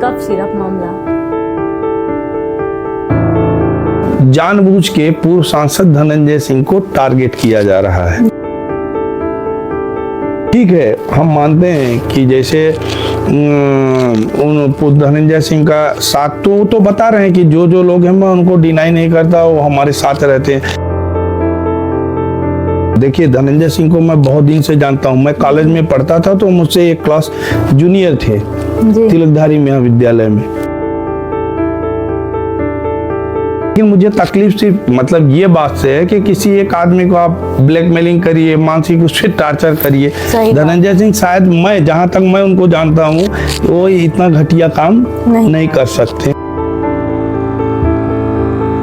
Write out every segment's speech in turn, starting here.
Cough syrup मामला। जानबूझ के पूर्व सांसद धनंजय सिंह को टारगेट किया जा रहा है। ठीक है, हम मानते हैं कि जैसे उन धनंजय सिंह का साथ तो बता रहे हैं कि जो जो लोग हैं, मैं उनको डिनाई नहीं करता, वो हमारे साथ रहते हैं। देखिए, धनंजय सिंह को मैं बहुत दिन से जानता हूँ। मैं कॉलेज में पढ़ता था तो मुझसे एक क्लास जूनियर थे तिलकधारी महाविद्यालय में। लेकिन मुझे तकलीफ सिर्फ मतलब ये बात से है कि किसी एक आदमी को आप ब्लैकमेलिंग करिए, मानसिक उससे टार्चर करिए। धनंजय सिंह शायद, मैं जहां तक मैं उनको जानता हूं, वो इतना घटिया काम नहीं कर सकते।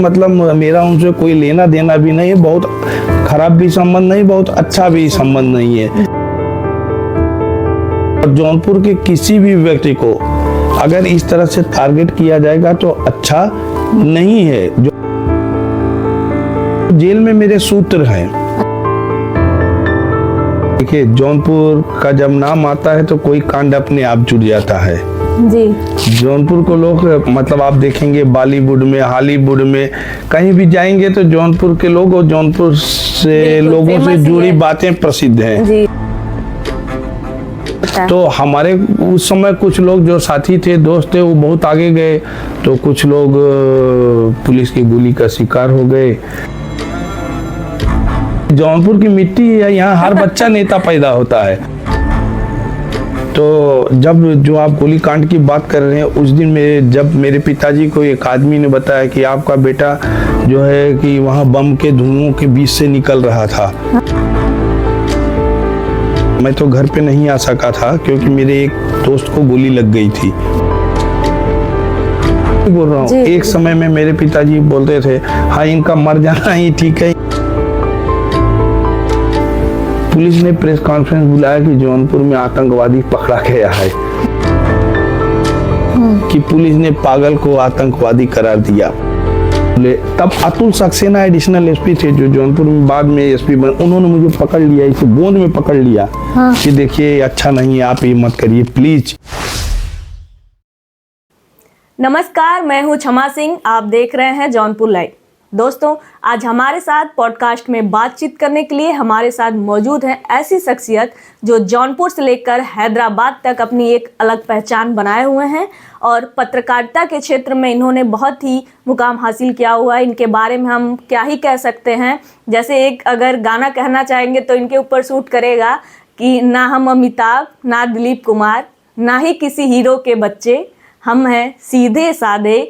मतलब मेरा उनसे कोई लेना देना भी नहीं है, बहुत खराब भी संबंध नहीं, बहुत अच्छा भी संबंध नहीं है। और जौनपुर के किसी भी व्यक्ति को अगर इस तरह से टारगेट किया जाएगा तो अच्छा नहीं है। जो जेल में मेरे सूत्र हैं। देखिए, जौनपुर का जब नाम आता है तो कोई कांड अपने आप जुड़ जाता है जी। जौनपुर को लोग, मतलब आप देखेंगे बॉलीवुड में, हॉलीवुड में, कहीं भी जाएंगे तो जौनपुर के लोग और जौनपुर से लोगों से जुड़ी बातें प्रसिद्ध हैं जी। तो हमारे उस समय कुछ लोग जो साथी थे, दोस्त थे, वो बहुत आगे गए, तो कुछ लोग पुलिस की गोली का शिकार हो गए। जौनपुर की मिट्टी है, यहाँ हर बच्चा नेता पैदा होता है। तो जब जो आप गोलीकांड की बात कर रहे हैं, उस दिन जब मेरे पिताजी को एक आदमी ने बताया कि आपका बेटा जो है कि वहाँ बम के धुओं के बीच से निकल रहा था, मैं तो घर पे नहीं आ सका था क्योंकि मेरे एक दोस्त को गोली लग गई थी। बोल रहा हूँ, एक समय में मेरे पिताजी बोलते थे, हाँ इनका मर जाना ही ठीक है। पुलिस ने प्रेस कॉन्फ्रेंस बुलाया कि जौनपुर में आतंकवादी पकड़ा गया है, कि पुलिस ने पागल को आतंकवादी करार दिया। तब अतुल सक्सेना एडिशनल एसपी थे जो जौनपुर में बाद में एसपी बने, उन्होंने मुझे पकड़ लिया, इसे गोंद में पकड़ लिया कि देखिए अच्छा नहीं है, आप ये मत करिए प्लीज। नमस्कार, मैं हूं क्षमा सिंह, आप देख रहे हैं जौनपुर लाइव। दोस्तों, आज हमारे साथ पॉडकास्ट में बातचीत करने के लिए हमारे साथ मौजूद है ऐसी शख्सियत जो जौनपुर से लेकर हैदराबाद तक अपनी एक अलग पहचान बनाए हुए हैं और पत्रकारिता के क्षेत्र में इन्होंने बहुत ही मुकाम हासिल किया हुआ है। इनके बारे में हम क्या ही कह सकते हैं, जैसे एक अगर गाना कहना चाहेंगे तो इनके ऊपर सूट करेगा कि ना हम अमिताभ, ना दिलीप कुमार, ना ही किसी हीरो के बच्चे, हम हैं सीधे साधे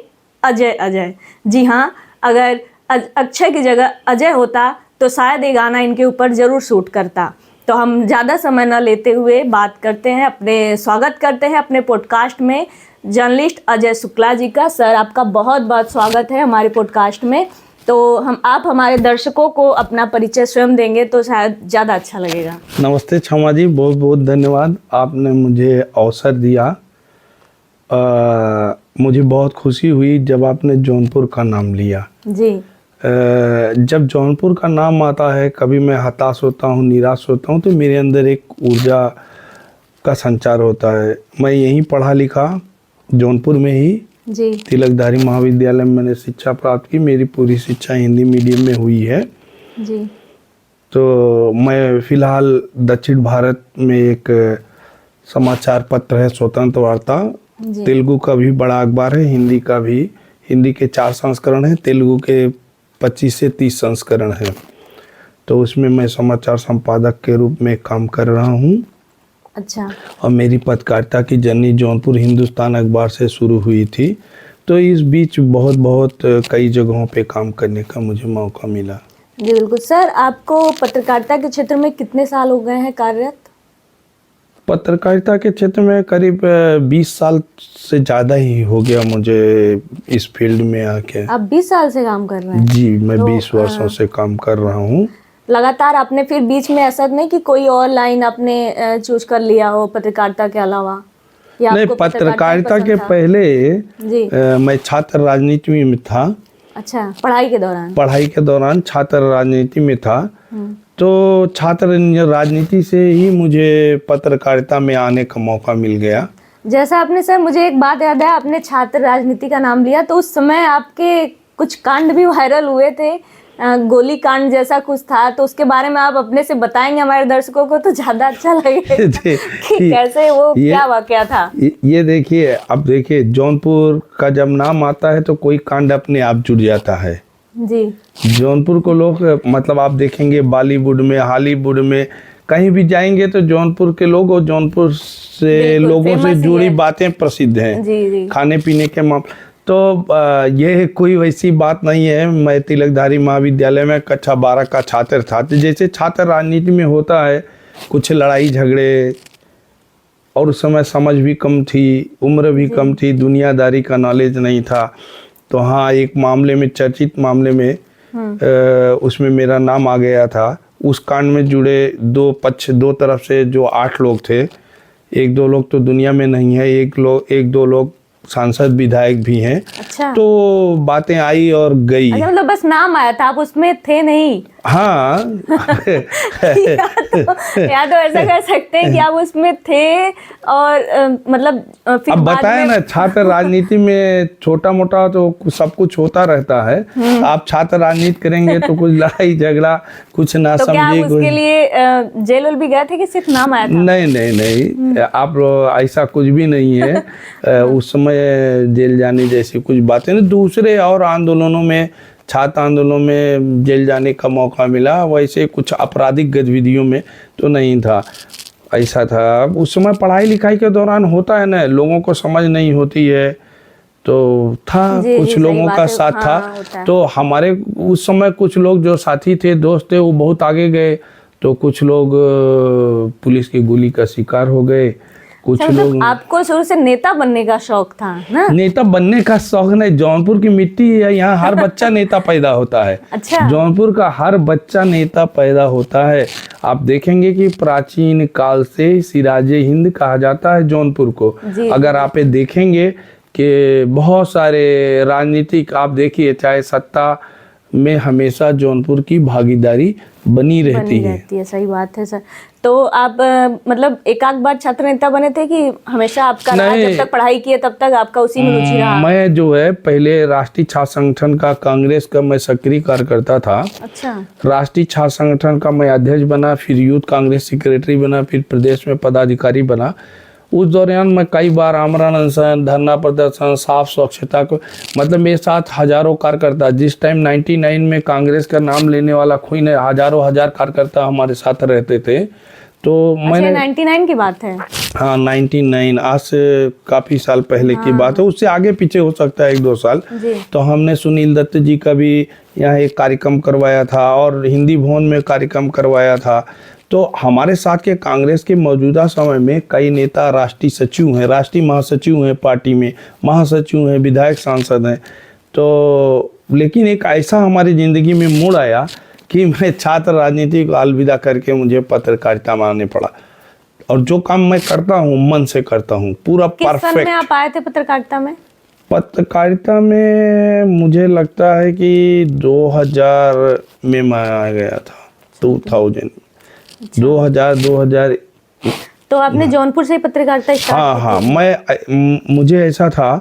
अजय अजय। जी हाँ, अगर अक्षय की जगह अजय होता तो शायद ये गाना इनके ऊपर ज़रूर सूट करता। तो हम ज़्यादा समय न लेते हुए बात करते हैं, स्वागत करते हैं अपने पॉडकास्ट में जर्नलिस्ट अजय शुक्ला जी का। सर, आपका बहुत बहुत स्वागत है हमारे पॉडकास्ट में। तो आप हमारे दर्शकों को अपना परिचय स्वयं देंगे तो शायद ज़्यादा अच्छा लगेगा। नमस्ते क्षमा जी, बहुत बहुत धन्यवाद, आपने मुझे अवसर दिया। मुझे बहुत खुशी हुई जब आपने जौनपुर का नाम लिया जी। जब जौनपुर का नाम आता है, कभी मैं हताश होता हूँ, निराश होता हूँ, तो मेरे अंदर एक ऊर्जा का संचार होता है। मैं यहीं पढ़ा लिखा, जौनपुर में ही जी। तिलकधारी महाविद्यालय में मैंने शिक्षा प्राप्त की। मेरी पूरी शिक्षा हिंदी मीडियम में हुई है जी। तो मैं फिलहाल दक्षिण भारत में एक समाचार पत्र है स्वतंत्र वार्ता, तेलुगु का भी बड़ा अखबार है, हिंदी का भी। हिंदी के 4 संस्करण हैं, तेलुगु के 25 से 30 संस्करण हैं। तो उसमें मैं समाचार संपादक के रूप में काम कर रहा हूँ। अच्छा। और मेरी पत्रकारिता की जर्नी जौनपुर हिंदुस्तान अखबार से शुरू हुई थी। तो इस बीच बहुत कई जगहों पे काम करने का मुझे मौका मिला। जी बिल्कुल। सर, आपको पत्रकारिता के क्षेत्र में कितने साल हो गए हैं कार्यरत? पत्रकारिता के क्षेत्र में करीब 20 साल से ज़्यादा ही हो गया मुझे इस फील्ड में आके। आप 20 साल से काम कर रहे हैं? जी, मैं 20 वर्षों से काम कर रहा हूँ। लगातार आपने फिर बीच में ऐसा नहीं कि कोई और लाइन आपने चूज कर लिया हो पत्रकारिता के अलावा? नहीं, पत्रकारिता के पहले मैं छात्र राजनीति में था। अच्छा, पढ़ाई के दौरान छात्र राजनीति में था। तो छात्र राजनीति से ही मुझे पत्रकारिता में आने का मौका मिल गया। जैसा आपने सर, मुझे एक बात याद है, आपने छात्र राजनीति का नाम लिया तो उस समय आपके कुछ कांड भी वायरल हुए थे, गोली कांड जैसा कुछ था, तो उसके बारे में आप अपने से बताएंगे हमारे दर्शकों को तो ज्यादा अच्छा लगेगा कि कैसे वो क्या वाकया था। ये देखिए, अब देखिए जौनपुर का जब नाम आता है तो कोई कांड अपने आप जुड़ जाता है जी। जौनपुर को लोग, मतलब आप देखेंगे बॉलीवुड में, हॉलीवुड में, कहीं भी जाएंगे तो जौनपुर के लोग और जौनपुर से लोगों से जुड़ी बातें प्रसिद्ध हैं। जी जी। खाने पीने के मामले तो ये कोई वैसी बात नहीं है। मैं तिलकधारी महाविद्यालय में कक्षा 12 का छात्र था। तो जैसे छात्र राजनीति में होता है, कुछ लड़ाई झगड़े, और उस समय समझ भी कम थी, उम्र भी कम थी, दुनियादारी का नॉलेज नहीं था। तो हाँ, एक मामले में, चर्चित मामले में उसमें मेरा नाम आ गया था। उस कांड में जुड़े दो पक्ष, दो तरफ से जो 8 लोग थे, 1-2 लोग तो दुनिया में नहीं है, 1-2 लोग सांसद विधायक भी हैं। अच्छा। तो बातें आई और गई। अच्छा, मतलब बस नाम आया था, आप उसमें थे नहीं? हाँ या तो ऐसा कर सकते हैं कि आप उसमें थे और मतलब फिर अब बताए ना, छात्र राजनीति में छोटा मोटा तो सब कुछ होता रहता है। आप छात्र राजनीति करेंगे तो कुछ लड़ाई झगड़ा, कुछ ना तो समझे। क्या आप उसके लिए जेल भी गए थे कि सिर्फ नाम आया था? नहीं, आप ऐसा कुछ भी नहीं है। उस समय जेल जाने जैसी कुछ बातें नहीं। दूसरे और आंदोलनों में, छात्र आंदोलनों में जेल जाने का मौका मिला, वैसे कुछ आपराधिक गतिविधियों में तो नहीं था। ऐसा था उस समय, पढ़ाई लिखाई के दौरान होता है ना, लोगों को समझ नहीं होती है, तो था कुछ लोगों का साथ था। तो हमारे उस समय कुछ लोग जो साथी थे, दोस्त थे, वो बहुत आगे गए, तो कुछ लोग पुलिस की गोली का शिकार हो गए। कुछ लोग, आपको शुरू से नेता बनने का शौक था ना? नेता बनने का शौक नहीं, जौनपुर की मिट्टी है, यहाँ हर बच्चा नेता पैदा होता है। अच्छा। जौनपुर का हर बच्चा नेता पैदा होता है। आप देखेंगे कि प्राचीन काल से सिराजे हिंद कहा जाता है जौनपुर को। अगर आप देखेंगे कि बहुत सारे राजनीतिक, आप देखिए, चाहे सत्ता में हमेशा जौनपुर की भागीदारी बनी रहती है। सही बात है सर। तो आप मतलब एक आध बार छात्र नेता बने थे कि हमेशा आपका रहा, जब तक पढ़ाई की है तब तक आपका उसी में रुचि रहा? मैं जो है पहले राष्ट्रीय छात्र संगठन का, कांग्रेस का मैं सक्रिय कार्यकर्ता था। अच्छा। राष्ट्रीय छात्र संगठन का मैं अध्यक्ष बना, फिर यूथ कांग्रेस सेक्रेटरी बना, फिर प्रदेश में पदाधिकारी बना। उस दौरान मैं कई बार आमरण अनशन, धरना प्रदर्शन, साफ स्वच्छता को, मतलब मेरे साथ हजारों कार्यकर्ता, जिस टाइम 99 में कांग्रेस का नाम लेने वाला कोई नहीं, हजार कार्यकर्ता हमारे साथ रहते थे। तो मैंने 99 की बात है? हाँ, 99, आज से काफी साल पहले की बात है, उससे आगे पीछे हो सकता है 1-2 साल। तो हमने सुनील दत्त जी का भी यहाँ एक कार्यक्रम करवाया था और हिंदी भवन में कार्यक्रम करवाया था। तो हमारे साथ के कांग्रेस के मौजूदा समय में कई नेता राष्ट्रीय सचिव हैं, राष्ट्रीय महासचिव हैं, पार्टी में महासचिव हैं, विधायक, सांसद हैं। तो लेकिन एक ऐसा हमारी ज़िंदगी में मोड़ आया कि मैं छात्र राजनीति को अलविदा करके मुझे पत्रकारिता में आने पड़ा। और जो काम मैं करता हूँ मन से करता हूँ, पूरा परफेक्ट। किस सन में आप आए थे पत्रकारिता में? पत्रकारिता में मुझे लगता है कि 2000 में मैं आ गया था, 2000। 2000 तो आपने जौनपुर से ही पत्रकारिता स्टार्ट? हाँ, मुझे ऐसा था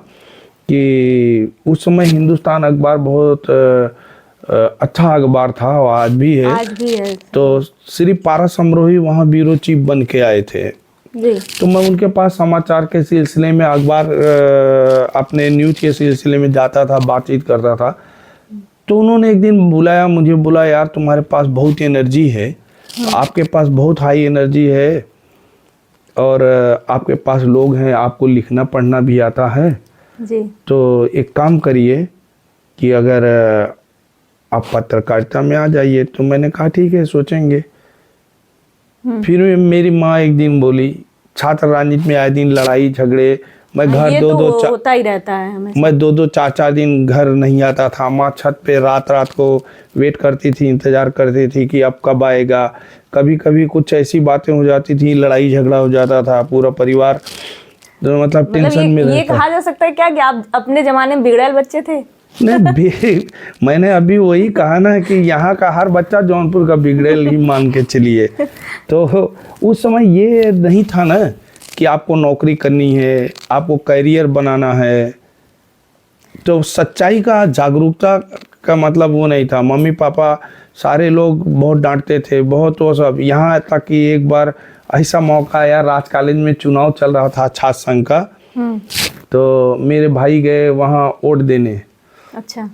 कि उस समय हिंदुस्तान अखबार बहुत अच्छा अखबार था, और आज भी है। तो श्री पारस अमरोही वहाँ ब्यूरो चीफ बन के आए थे जी। तो मैं उनके पास समाचार के सिलसिले में, अखबार अपने न्यूज के सिलसिले में जाता था, बातचीत करता था। तो उन्होंने एक दिन बुलाया, मुझे बोला, यार तुम्हारे पास बहुत एनर्जी है, आपके पास बहुत हाई एनर्जी है, और आपके पास लोग हैं, आपको लिखना पढ़ना भी आता है जी। तो एक काम करिए कि अगर आप पत्रकारिता में आ जाइए। तो मैंने कहा ठीक है, सोचेंगे। फिर मेरी माँ एक दिन बोली, छात्र राजनीति में आए दिन लड़ाई झगड़े, मैं घर होता ही रहता है हमेशा। मैं 2-4 दिन घर नहीं आता था। माँ छत पे रात को वेट करती थी, इंतजार करती थी कि अब कब आएगा। कभी कभी कुछ ऐसी बातें हो जाती थी, लड़ाई झगड़ा हो जाता था, पूरा परिवार तो मतलब टेंशन में रहता। ये कहा जा सकता है क्या कि आप अपने जमाने में बिगड़ैल बच्चे थे? नहीं, मैंने अभी वही कहा ना कि यहाँ का हर बच्चा जौनपुर का बिगड़ैल ही मान के चलिए। तो उस समय ये नहीं था ना कि आपको नौकरी करनी है, आपको करियर बनाना है। तो सच्चाई का, जागरूकता का मतलब वो नहीं था। मम्मी पापा सारे लोग बहुत डांटते थे, बहुत वो सब। यहाँ तक कि एक बार ऐसा मौका आया, राज कॉलेज में चुनाव चल रहा था छात्र संघ का, तो मेरे भाई गए वहाँ वोट देने। अच्छा।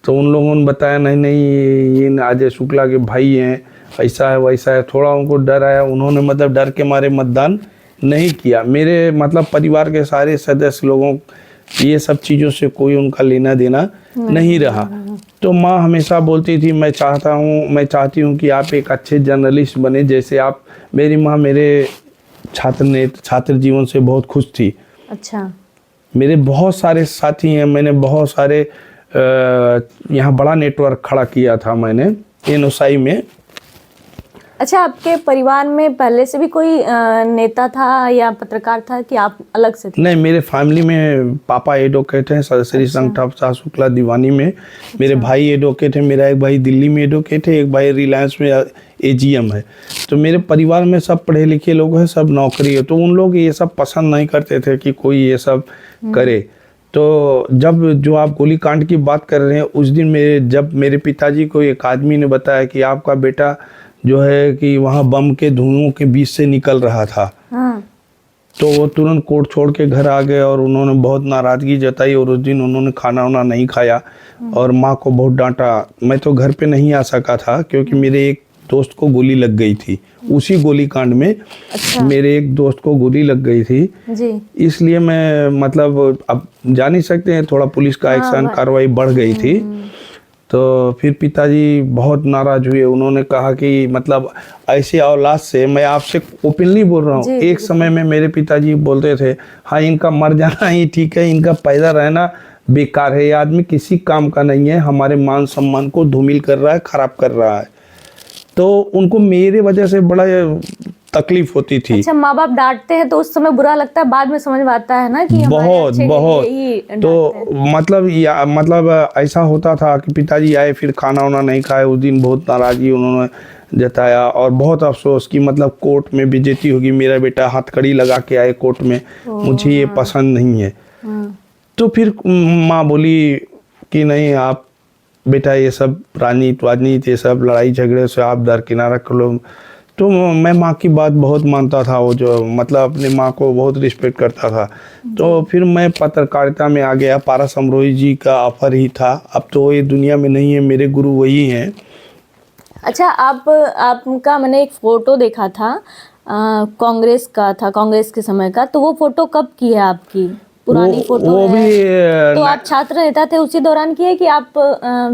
तो उन लोगों ने बताया नहीं नहीं ये अजय शुक्ला के भाई हैं, ऐसा है वैसा है। थोड़ा उनको डर आया, उन्होंने मतलब डर के मारे मतदान नहीं किया। मेरे मतलब परिवार के सारे सदस्य लोगों ये सब चीज़ों से कोई उनका लेना देना नहीं रहा। तो माँ हमेशा बोलती थी मैं चाहती हूँ कि आप एक अच्छे जर्नलिस्ट बने जैसे आप। मेरी माँ मेरे छात्र जीवन से बहुत खुश थी। अच्छा। मेरे बहुत सारे साथी हैं, मैंने बहुत सारे यहाँ बड़ा नेटवर्क खड़ा किया था मैंने एनओसाई में। अच्छा, आपके परिवार में पहले से भी कोई नेता था या पत्रकार था कि आप अलग से थे? नहीं, मेरे फैमिली में पापा एडवोकेट हैं, श्री संघ ठाकुर शुक्ला दीवानी में। मेरे भाई एडवोकेट है, मेरा एक भाई दिल्ली में एडवोकेट है, एक भाई रिलायंस में एजीएम है। तो मेरे परिवार में सब पढ़े लिखे लोग हैं, सब नौकरी है। तो उन लोग ये सब पसंद नहीं करते थे कि कोई ये सब करे। तो जब जो आप गोलीकांड की बात कर रहे हैं, उस दिन जब मेरे पिताजी को एक आदमी ने बताया कि आपका बेटा जो है कि वहाँ बम के धुओं के बीच से निकल रहा था, तो वो तुरंत कोर्ट छोड़ के घर आ गए और उन्होंने बहुत नाराज़गी जताई। और उस दिन उन्होंने खाना वाना नहीं खाया और माँ को बहुत डांटा। मैं तो घर पे नहीं आ सका था क्योंकि मेरे एक दोस्त को गोली लग गई थी उसी गोली कांड में। अच्छा। मेरे एक दोस्त को गोली लग गई थी जी। इसलिए मैं मतलब अब जान ही सकते हैं, थोड़ा पुलिस का एक्शन कार्रवाई बढ़ गई थी। तो फिर पिताजी बहुत नाराज हुए। उन्होंने कहा कि मतलब ऐसे औलाद से, मैं आपसे ओपनली बोल रहा हूँ, एक समय में मेरे पिताजी बोलते थे हाँ इनका मर जाना ही ठीक है, इनका पैदा रहना बेकार है, ये आदमी किसी काम का नहीं है, हमारे मान सम्मान को धूमिल कर रहा है, खराब कर रहा है। तो उनको मेरे वजह से बड़ा तकलीफ होती थी। अच्छा, माँ बाप डांटते हैं तो उस समय बुरा लगता है, बाद में समझ में आता है ना कि बहुत तो मतलब ऐसा होता था कि पिताजी आए, फिर खाना वाना नहीं खाए। उस दिन बहुत नाराजगी उन्होंने जताया और बहुत अफसोस कि मतलब कोर्ट में बेइज्जती होगी, मेरा बेटा हथकड़ी लगा के आए कोर्ट में, मुझे ये पसंद नहीं है। तो फिर माँ बोली कि नहीं आप बेटा ये सब राजनीति ये सब लड़ाई झगड़े से आप दरकिनारा कर लो। तो मैं माँ की बात बहुत मानता था, वो जो मतलब अपनी माँ को बहुत रिस्पेक्ट करता था। तो फिर मैं पत्रकारिता में आ गया। पारस अमरोही जी का ऑफर ही था, अब तो ये दुनिया में नहीं है, मेरे गुरु वही हैं। अच्छा, आपका मैंने एक फ़ोटो देखा था, कांग्रेस का था, कांग्रेस के समय का। तो वो फ़ोटो कब की है आपकी? पुरानी फोटो वो है। भी तो आप छात्र नेता थे उसी दौरान की है कि आप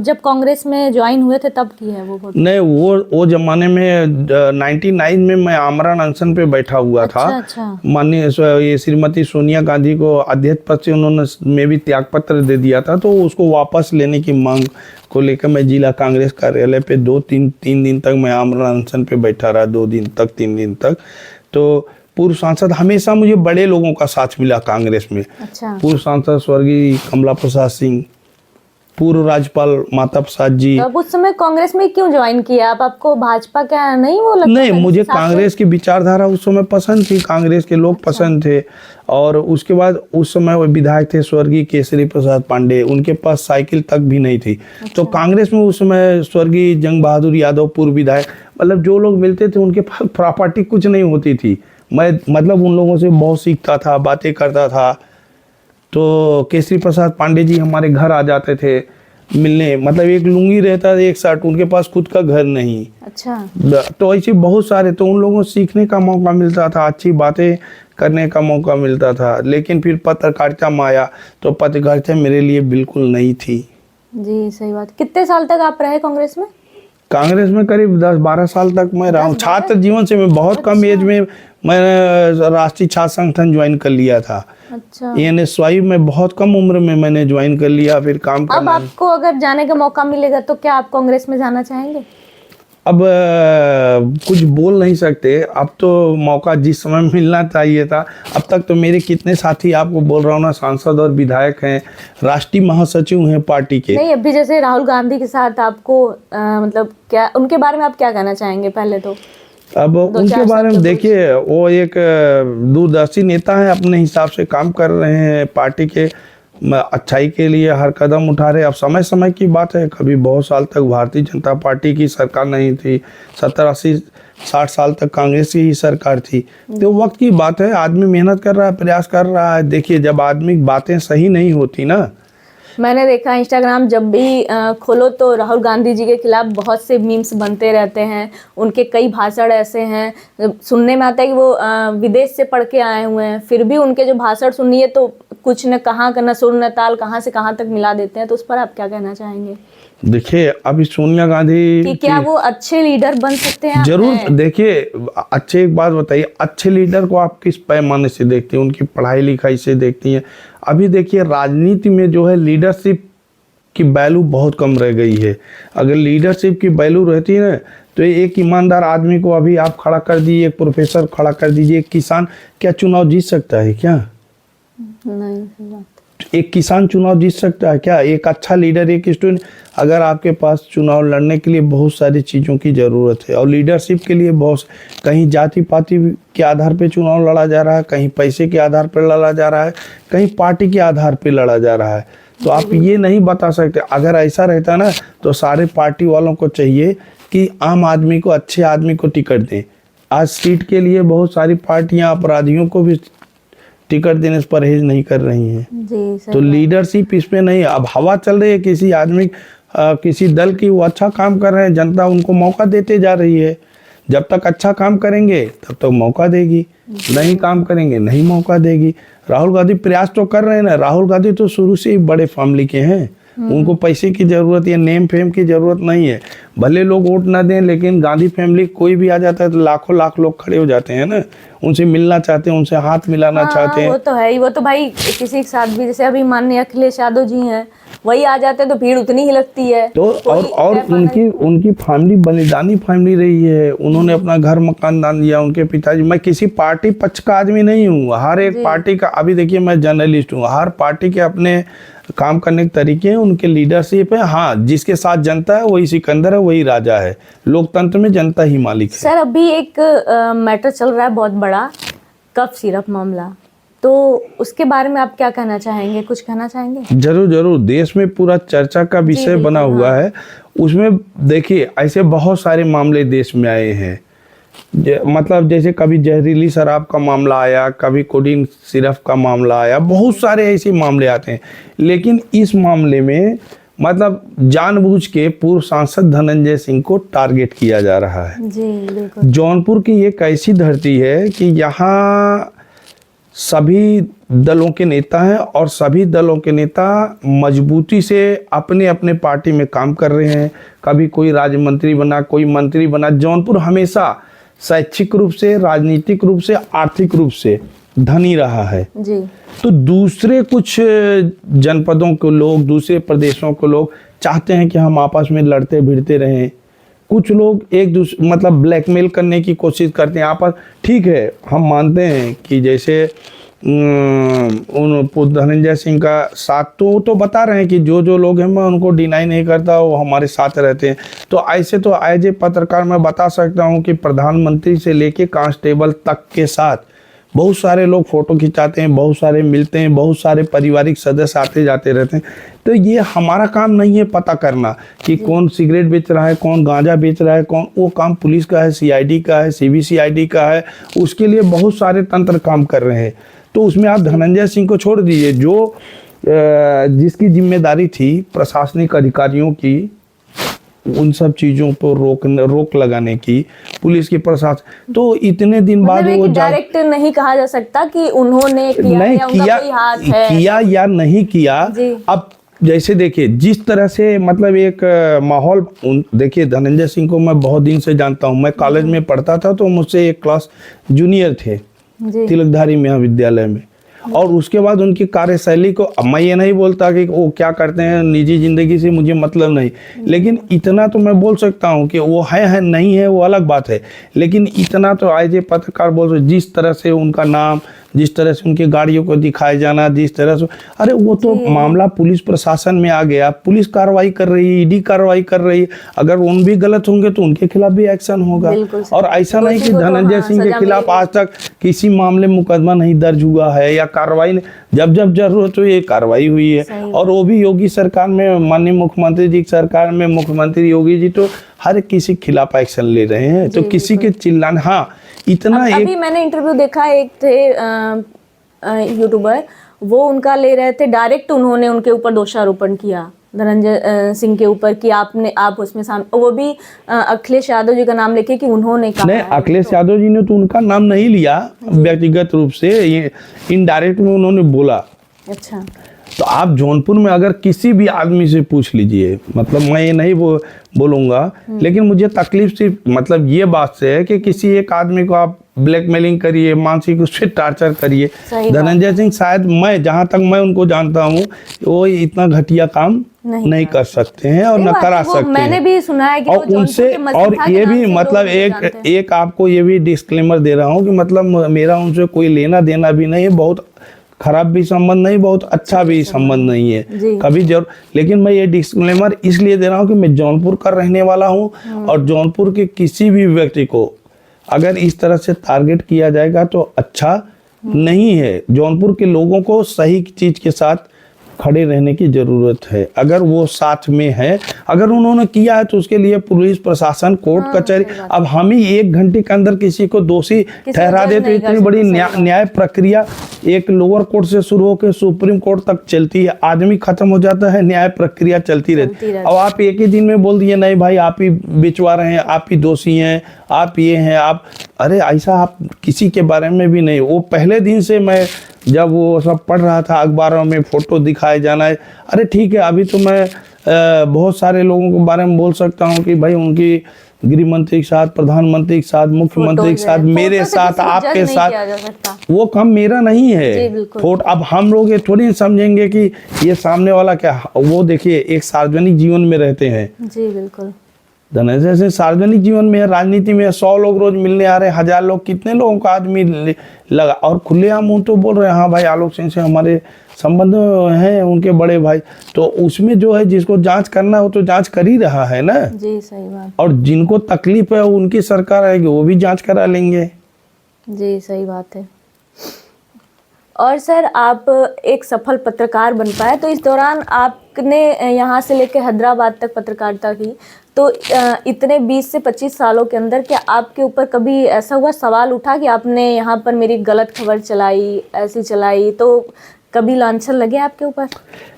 जब कांग्रेस में ज्वाइन हुए थे तब की है वो फोटो? नहीं, वो जमाने में 99 में मैं आमरण अनशन पे बैठा हुआ था। अच्छा। माननीय ये श्रीमती सोनिया गांधी को अध्यक्ष पद से उन्होंने में भी त्याग पत्र दे दिया था, तो उसको वापस लेने की मांग को लेकर मैं जिला कांग्रेस कार्यालय पे 2-3 दिन तक मैं आमरण अनशन पे बैठा रहा, 3 दिन तक। तो पूर्व सांसद, हमेशा मुझे बड़े लोगों का साथ मिला कांग्रेस में। अच्छा। पूर्व सांसद स्वर्गीय कमला प्रसाद सिंह, पूर्व राज्यपाल माता प्रसाद जी। तो अब उस समय कांग्रेस में क्यों ज्वाइन किया आप? आपको भाजपा क्या नहीं वो लगता? नहीं, मुझे कांग्रेस की विचारधारा उस समय पसंद थी, कांग्रेस के लोग पसंद थे। और उसके बाद उस समय वो विधायक थे स्वर्गीय केसरी प्रसाद पांडे, उनके पास साइकिल तक भी नहीं थी। तो कांग्रेस में उस समय स्वर्गीय जंग बहादुर यादव पूर्व विधायक, मतलब जो लोग मिलते थे उनके पास प्रॉपर्टी कुछ नहीं होती थी। मैं मतलब उन लोगों से बहुत सीखता था, बातें करता था। तो केसरी प्रसाद पांडे जी हमारे घर आ जाते थे मिलने, मतलब एक लुंगी रहता था, एक शर्ट, उनके पास खुद का घर नहीं। अच्छा। तो ऐसे बहुत सारे, तो उन लोगों से सीखने का मौका मिलता था, अच्छी बातें करने का मौका मिलता था। लेकिन फिर पत्रकारिता में आया तो पत्रकारिता मेरे लिए बिल्कुल नहीं थी। जी सही बात। कितने साल तक आप रहे कांग्रेस में? कांग्रेस में करीब 10-12 साल तक मैं रहा हूँ। छात्र जीवन से मैं बहुत कम एज में मैंने राष्ट्रीय छात्र संगठन ज्वाइन कर लिया था। अच्छा। एनएसवाई में बहुत कम उम्र में मैंने ज्वाइन कर लिया, फिर काम करना। अब आपको अगर जाने का मौका मिलेगा तो क्या आप कांग्रेस में जाना चाहेंगे? अब कुछ बोल नहीं सकते, अब तो मौका जिस समय मिलना चाहिए था। अब तक तो मेरे कितने साथी, आपको बोल रहा हूँ ना, सांसद और विधायक हैं, राष्ट्रीय महासचिव हैं पार्टी के। नहीं, अभी जैसे राहुल गांधी के साथ आपको मतलब क्या उनके बारे में आप क्या कहना चाहेंगे? पहले तो अब उनके बारे में देखिए, वो एक दूरदर्शी नेता है, अपने हिसाब से काम कर रहे हैं, पार्टी के अच्छाई के लिए हर कदम उठा रहे हैं। अब समय समय की बात है, कभी बहुत साल तक भारतीय जनता पार्टी की सरकार नहीं थी, 70-80-60 साल तक कांग्रेस की ही सरकार थी। तो वक्त की बात है, आदमी मेहनत कर रहा है, प्रयास कर रहा है। देखिए, जब आदमी बातें सही नहीं होती ना, मैंने देखा इंस्टाग्राम जब भी खोलो तो राहुल गांधी जी के खिलाफ बहुत से मीम्स बनते रहते हैं। उनके कई भाषण ऐसे हैं, सुनने में आता है कि वो विदेश से पढ़ के आए हुए हैं, फिर भी उनके जो भाषण सुनिए तो कुछ न कहाँ का न सुर न ताल, कहाँ से कहाँ तक मिला देते हैं। तो उस पर आप क्या कहना चाहेंगे? देखिए, अभी सोनिया गांधी कि क्या वो अच्छे लीडर बन सकते हैं? जरूर। देखिए, अच्छे, एक बात बताइए, अच्छे लीडर को आप किस पैमाने से देखते हैं? उनकी पढ़ाई लिखाई से देखती हैं? अभी देखिए, राजनीति में जो है लीडरशिप की वैल्यू बहुत कम रह गई है। अगर लीडरशिप की वैल्यू रहती है ना, तो एक ईमानदार आदमी को अभी आप खड़ा कर दीजिए, एक प्रोफेसर खड़ा कर दीजिए, एक किसान क्या चुनाव जीत सकता है क्या? नहीं। एक किसान चुनाव जीत सकता है क्या? एक अच्छा लीडर, एक स्टूडेंट। अगर आपके पास चुनाव लड़ने के लिए बहुत सारी चीज़ों की ज़रूरत है, और लीडरशिप के लिए बहुत, कहीं जाति पाति के आधार पे चुनाव लड़ा जा रहा है, कहीं पैसे के आधार पर लड़ा जा रहा है, कहीं पार्टी के आधार पे लड़ा जा रहा है। तो आप ये नहीं बता सकते। अगर ऐसा रहता ना, तो सारे पार्टी वालों को चाहिए कि आम आदमी को, अच्छे आदमी को टिकट दें। आज सीट के लिए बहुत सारी पार्टियां अपराधियों को भी टिकट देने से परहेज नहीं कर रही हैं। जी, तो लीडरशिप इसमें नहीं। अब हवा चल रही है किसी आदमी, किसी दल की, वो अच्छा काम कर रहे हैं, जनता उनको मौका देते जा रही है। जब तक अच्छा काम करेंगे तब तक मौका देगी, नहीं काम करेंगे नहीं मौका देगी। राहुल गांधी प्रयास तो कर रहे हैं ना। राहुल गांधी तो शुरू से ही बड़े फैमिली के हैं, उनको पैसे की जरूरत या नेम फेम की जरूरत नहीं है। भले लोग वोट ना दें, लेकिन गांधी फैमिली कोई भी आ जाता है तो लाखों लाख लोग खड़े हो जाते हैं ना, उनसे मिलना चाहते हैं, उनसे हाथ मिलाना चाहते हैं। वो तो है ही। वो तो भाई किसी के साथ भी, जैसे अभी माननीय अखिलेश यादव जी हैं, वही आ जाते हैं तो भीड़ उतनी ही लगती है। तो और उनकी फैमिली बलिदानी फैमिली रही है। उन्होंने अपना घर मकान दान दिया, उनके पिताजी। मैं किसी पार्टी पक्ष का आदमी नहीं हूँ, हर एक पार्टी का, अभी देखिए मैं जर्नलिस्ट हूँ, हर पार्टी के अपने काम करने के तरीके हैं, उनके लीडरशिप है। हाँ, जिसके साथ जनता है वही सिकंदर है, वही राजा है। लोकतंत्र में जनता ही मालिक है। सर, अभी एक मैटर चल रहा है बहुत बड़ा, कफ सिरप मामला, तो उसके बारे में आप क्या कहना चाहेंगे? कुछ कहना चाहेंगे? जरूर जरूर। देश में पूरा चर्चा का विषय बना हुआ है। उसमें देखिए, ऐसे बहुत सारे मामले देश में आए हैं। मतलब जैसे कभी जहरीली शराब का मामला आया, कभी कोडीन सिरप का मामला आया, बहुत सारे ऐसे मामले आते हैं। लेकिन इस मामले में मतलब जानबूझ के पूर्व सांसद धनंजय सिंह को टारगेट किया जा रहा है। जी बिल्कुल। जौनपुर की एक ऐसी धरती है कि यहाँ सभी दलों के नेता हैं, और सभी दलों के नेता मजबूती से अपने अपने पार्टी में काम कर रहे हैं। कभी कोई राज्य मंत्री बना, कोई मंत्री बना। जौनपुर हमेशा शैक्षिक रूप से, राजनीतिक रूप से, आर्थिक रूप से धनी रहा है। जी। तो दूसरे कुछ जनपदों के लोग, दूसरे प्रदेशों के लोग चाहते हैं कि हम आपस में लड़ते भिड़ते रहें। कुछ लोग एक दूसरे मतलब ब्लैकमेल करने की कोशिश करते हैं आपस। ठीक है, हम मानते हैं कि जैसे उन धनंजय सिंह का साथ तो बता रहे हैं कि जो जो लोग हैं, मैं उनको डिनाई नहीं करता, वो हमारे साथ रहते हैं। तो ऐसे तो एज ए पत्रकार मैं बता सकता हूँ कि प्रधानमंत्री से लेके कांस्टेबल तक के साथ बहुत सारे लोग फोटो खिंचाते हैं, बहुत सारे मिलते हैं, बहुत सारे पारिवारिक सदस्य आते जाते रहते हैं। तो ये हमारा काम नहीं है पता करना कि कौन सिगरेट बेच रहा है, कौन गांजा बेच रहा है, कौन। वो काम पुलिस का है, सीआईडी का है, सीबीसीआईडी का है। उसके लिए बहुत सारे तंत्र काम कर रहे हैं। तो उसमें आप धनंजय सिंह को छोड़ दीजिए, जो जिसकी जिम्मेदारी थी प्रशासनिक अधिकारियों की उन सब चीजों पर रोक लगाने की, पुलिस की प्रशासन। तो इतने दिन बाद वो डायरेक्ट नहीं कहा जा सकता कि उन्होंने किया नहीं या उनका कोई हाथ है, किया या नहीं किया। अब जैसे देखिए, जिस तरह से मतलब एक माहौल, देखिए धनंजय सिंह को मैं बहुत दिन से जानता हूँ। मैं कॉलेज में पढ़ता था तो मुझसे एक क्लास जूनियर थे तिलकधारी महाविद्यालय में। और उसके बाद उनकी कार्यशैली को, मैं ये नहीं बोलता कि वो क्या करते हैं निजी जिंदगी से मुझे मतलब नहीं, लेकिन इतना तो मैं बोल सकता हूँ कि वो है नहीं है वो अलग बात है। लेकिन इतना तो एज ए पत्रकार बोल सकते, जिस तरह से उनका नाम जिस तरह से उनकी गाड़ियों को दिखाया जाना, जिस तरह से, अरे वो तो मामला पुलिस प्रशासन में आ गया, पुलिस कार्रवाई कर रही है, ईडी कार्रवाई कर रही है, अगर उन भी गलत होंगे तो उनके खिलाफ भी एक्शन होगा। और ऐसा नहीं कि धनंजय सिंह के खिलाफ आज तक किसी मामले मुकदमा नहीं दर्ज हुआ है या कार्रवाई, जब जब जरूरत हुई कार्रवाई हुई है। और वो भी योगी सरकार में, माननीय मुख्यमंत्री जी की सरकार में, मुख्यमंत्री योगी जी तो हर किसी के खिलाफ एक्शन ले रहे हैं, तो किसी के चिल्लाने, हाँ इतना एक, अभी मैंने इंटरव्यू देखा, एक थे यूट्यूबर, वो उनका ले रहे थे, डायरेक्ट उन्होंने उनके ऊपर दोषारोपण किया धनंजय सिंह के ऊपर कि आप उसमें वो भी अखिलेश यादव जी का नाम लेके कि उन्होंने कहा। नहीं, अखिलेश यादव जी ने तो उनका नाम नहीं लिया व्यक्तिगत रूप से, ये इनडायरेक्ट में उन्होंने बोला। अच्छा, तो आप जौनपुर में अगर किसी भी आदमी से पूछ लीजिए, मतलब मैं ये नहीं बोलूंगा, लेकिन मुझे तकलीफ सिर्फ मतलब ये बात से है कि किसी एक आदमी को आप ब्लैकमेलिंग करिए, मानसिक उससे टार्चर करिए। धनंजय सिंह शायद, मैं जहां तक मैं उनको जानता हूं, वो इतना घटिया काम नहीं कर सकते हैं और न करा सकते हैं। मैंने भी सुना है कि और उनसे, और ये भी मतलब एक आपको ये भी डिस्क्लेमर दे रहा हूँ कि मतलब मेरा उनसे कोई लेना देना भी नहीं है, बहुत खराब भी संबंध नहीं, बहुत अच्छा भी संबंध नहीं है कभी जरूर, लेकिन मैं ये डिस्क्लेमर इसलिए दे रहा हूँ कि मैं जौनपुर का रहने वाला हूँ और जौनपुर के किसी भी व्यक्ति को अगर इस तरह से टारगेट किया जाएगा तो अच्छा नहीं है। जौनपुर के लोगों को सही चीज के साथ खड़े रहने की जरूरत है। अगर वो साथ में है, अगर उन्होंने किया है तो उसके लिए पुलिस प्रशासन, कोर्ट कचहरी, अब हम ही 1 घंटे के अंदर किसी को दोषी ठहरा दे तो इतनी बड़ी न्याय प्रक्रिया एक लोअर कोर्ट से शुरू होकर सुप्रीम कोर्ट तक चलती है, आदमी खत्म हो जाता है, न्याय प्रक्रिया चलती रहती है। अब आप एक ही दिन में बोल दिए नहीं भाई आप ही बिचवा रहे हैं, आप ही दोषी हैं, आप ये हैं, आप, अरे ऐसा आप किसी के बारे में भी नहीं। वो पहले दिन से मैं जब वो सब पढ़ रहा था अखबारों में फोटो दिखाए जाना है, अरे ठीक है, अभी तो मैं बहुत सारे लोगों के बारे में बोल सकता हूँ कि भाई उनकी गृह मंत्री के साथ, प्रधानमंत्री के साथ, मुख्यमंत्री के साथ, मेरे साथ, आपके साथ, वो काम मेरा नहीं है। फोटो अब हम लोग ये थोड़ी समझेंगे कि ये सामने वाला क्या, वो देखिए एक सार्वजनिक जीवन में रहते हैं। जी बिल्कुल, धनंजय से सार्वजनिक जीवन में, राजनीति में 100 लोग रोज मिलने आ रहे हैं, 1000 लोग, कितने लोगों का आदमी लगा, और खुलेआम हूँ तो बोल रहे हैं हाँ भाई आलोक सिंह से हमारे संबंध हैं, उनके बड़े भाई, तो उसमें जो है जिसको जांच करना हो तो जांच कर ही रहा है ना। जी सही बात। और जिनको तकलीफ है उनकी सरकार आएगी, वो भी जांच करा लेंगे। जी सही बात है। और सर, आप एक सफल पत्रकार बन पाए, तो इस दौरान आपने यहाँ से लेकर हैदराबाद तक पत्रकारिता की, तो इतने 20 से 25 सालों के अंदर क्या आपके ऊपर कभी ऐसा हुआ, सवाल उठा कि आपने यहाँ पर मेरी गलत खबर चलाई, ऐसी चलाई, तो कभी लांछन लगे आपके ऊपर?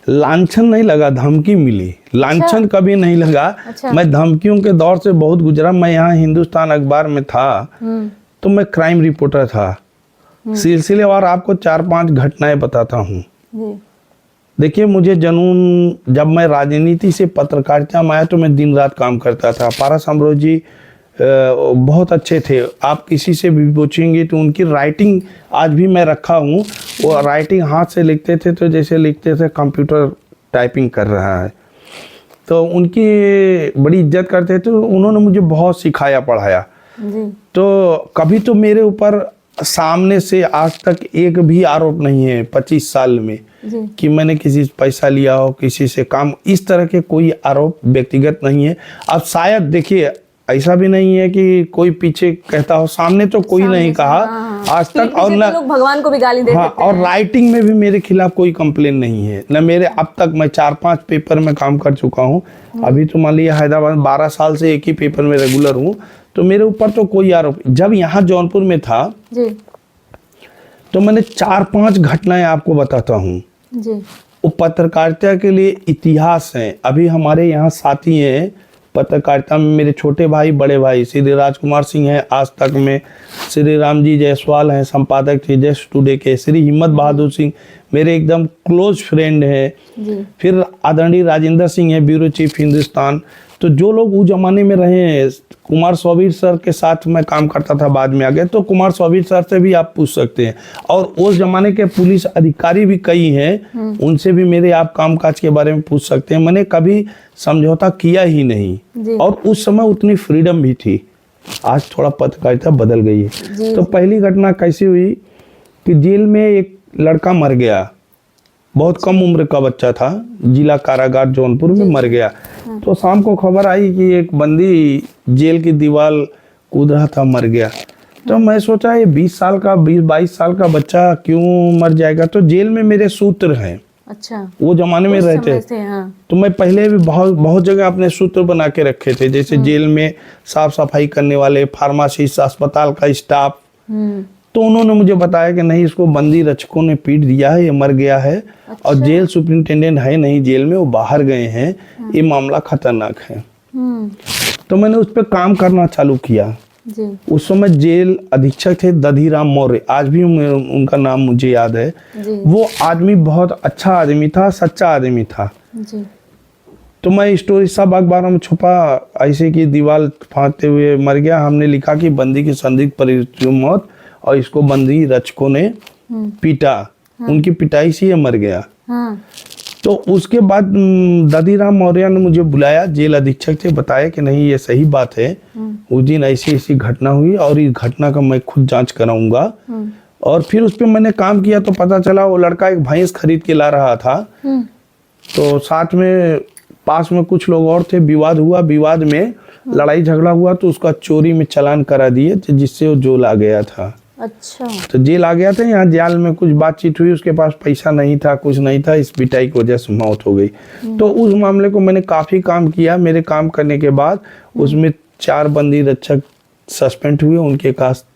लांछन नहीं लगा, धमकी मिली। लांछन अच्छा? कभी नहीं लगा। अच्छा? मैं धमकियों के दौर से बहुत गुजरा। मैं यहाँ हिंदुस्तान अखबार में था तो मैं क्राइम रिपोर्टर था, सिलसिलेवार आपको 4-5 घटनाएं बताता हूँ। देखिए, मुझे जनून, जब मैं राजनीति से पत्रकारिता में आया तो मैं दिन रात काम करता था। पारस अमरोह जी बहुत अच्छे थे, आप किसी से भी पूछेंगे तो उनकी राइटिंग आज भी मैं रखा हूँ। वो राइटिंग हाथ से लिखते थे तो जैसे लिखते थे कंप्यूटर टाइपिंग कर रहा है, तो उनकी बड़ी इज्जत करते थे। उन्होंने मुझे बहुत सिखाया, पढ़ाया। तो कभी तो मेरे ऊपर सामने से आज तक एक भी आरोप नहीं है 25 साल में कि मैंने किसी से पैसा लिया हो, किसी से काम, इस तरह के कोई आरोप व्यक्तिगत नहीं है। अब शायद देखिए, ऐसा भी नहीं है कि कोई पीछे कहता हो, सामने तो कोई नहीं कहा आज तक, और न लोग भगवान को भी गाली दे देते हैं। और राइटिंग में भी मेरे खिलाफ कोई कंप्लेन नहीं है न मेरे। अब तक मैं 4-5 पेपर में काम कर चुका हूँ। अभी तो मान लिया हैदराबाद 12 साल से एक ही पेपर में रेगुलर हूँ, तो मेरे ऊपर तो कोई आरोप। जब यहाँ जौनपुर में था जी, तो मैंने 4-5 घटनाएं आपको बताता हूँ। वो पत्रकारिता के लिए इतिहास है। अभी हमारे यहाँ साथी हैं पत्रकारिता में, मेरे छोटे भाई, बड़े भाई, श्री राजकुमार सिंह है आज तक में, श्री राम जी जायसवाल हैं, संपादक थे जस्ट टुडे के, श्री हिम्मत बहादुर सिंह मेरे एकदम क्लोज फ्रेंड हैं, फिर आदरणीय राजेंद्र सिंह है, ब्यूरो चीफ हिंदुस्तान। तो जो लोग उस जमाने में रहे हैं, कुमार सौबीर सर के साथ मैं काम करता था, बाद में आ गए, तो कुमार सौबीर सर से भी आप पूछ सकते हैं। और उस जमाने के पुलिस अधिकारी भी कई हैं, उनसे भी मेरे आप कामकाज के बारे में पूछ सकते हैं। मैंने कभी समझौता किया ही नहीं, और उस समय उतनी फ्रीडम भी थी। आज थोड़ा पत्रकारिता बदल गई है। तो पहली घटना कैसी हुई कि जेल में एक लड़का मर गया, बहुत कम उम्र का बच्चा था, जिला कारागार जौनपुर में मर गया। तो शाम को खबर आई कि एक बंदी जेल की दीवार कूद रहा था, मर गया। तो मैं सोचा ये 20-22 साल का बच्चा क्यों मर जाएगा। तो जेल में मेरे सूत्र हैं, अच्छा, वो जमाने में रहते थे। हाँ। तो मैं पहले भी बहुत जगह अपने सूत्र बना के रखे थे, जैसे जेल में साफ सफाई करने वाले, फार्मासिस्ट, अस्पताल का स्टाफ। तो उन्होंने मुझे बताया कि नहीं, इसको बंदी रक्षकों ने पीट दिया है, ये मर गया है। अच्छा। और जेल सुपरिंटेंडेंट है नहीं जेल में, वो बाहर गए हैं, ये मामला खतरनाक है। तो मैंने उस पर काम करना चालू किया जी। उस समय जेल अधीक्षक थे दधीराम मौर्य, आज भी उनका नाम मुझे याद है जी। वो आदमी बहुत अच्छा आदमी था, सच्चा आदमी था जी। तो मैं स्टोरी सब अखबारों में छुपा, ऐसे की दीवार फांदते हुए मर गया। हमने लिखा कि बंदी की संदिग्ध परिस्थितियों में मौत और इसको बंदी रक्षकों ने पीटा, उनकी पिटाई से ये मर गया। तो उसके बाद दधीराम मौर्य ने मुझे बुलाया, जेल अधीक्षक थे, बताया कि नहीं ये सही बात है, उस दिन ऐसी घटना हुई और इस घटना का मैं खुद जांच कराऊंगा। और फिर उस पर मैंने काम किया तो पता चला वो लड़का एक भैंस खरीद के ला रहा था। तो साथ में पास में कुछ लोग और थे, विवाद हुआ, विवाद में लड़ाई झगड़ा हुआ तो उसका चोरी में चालान करा दिए, जिससे वो जेल आ गया था। अच्छा। तो जेल आ गया था, यहाँ जेल में कुछ बातचीत हुई, उसके पास पैसा नहीं था, कुछ नहीं था, इस पिटाई की वजह से मौत हो गई। तो उस मामले को मैंने काफी काम किया। मेरे काम करने के बाद उसमें 4 बंदी रक्षक सस्पेंड हुए, उनके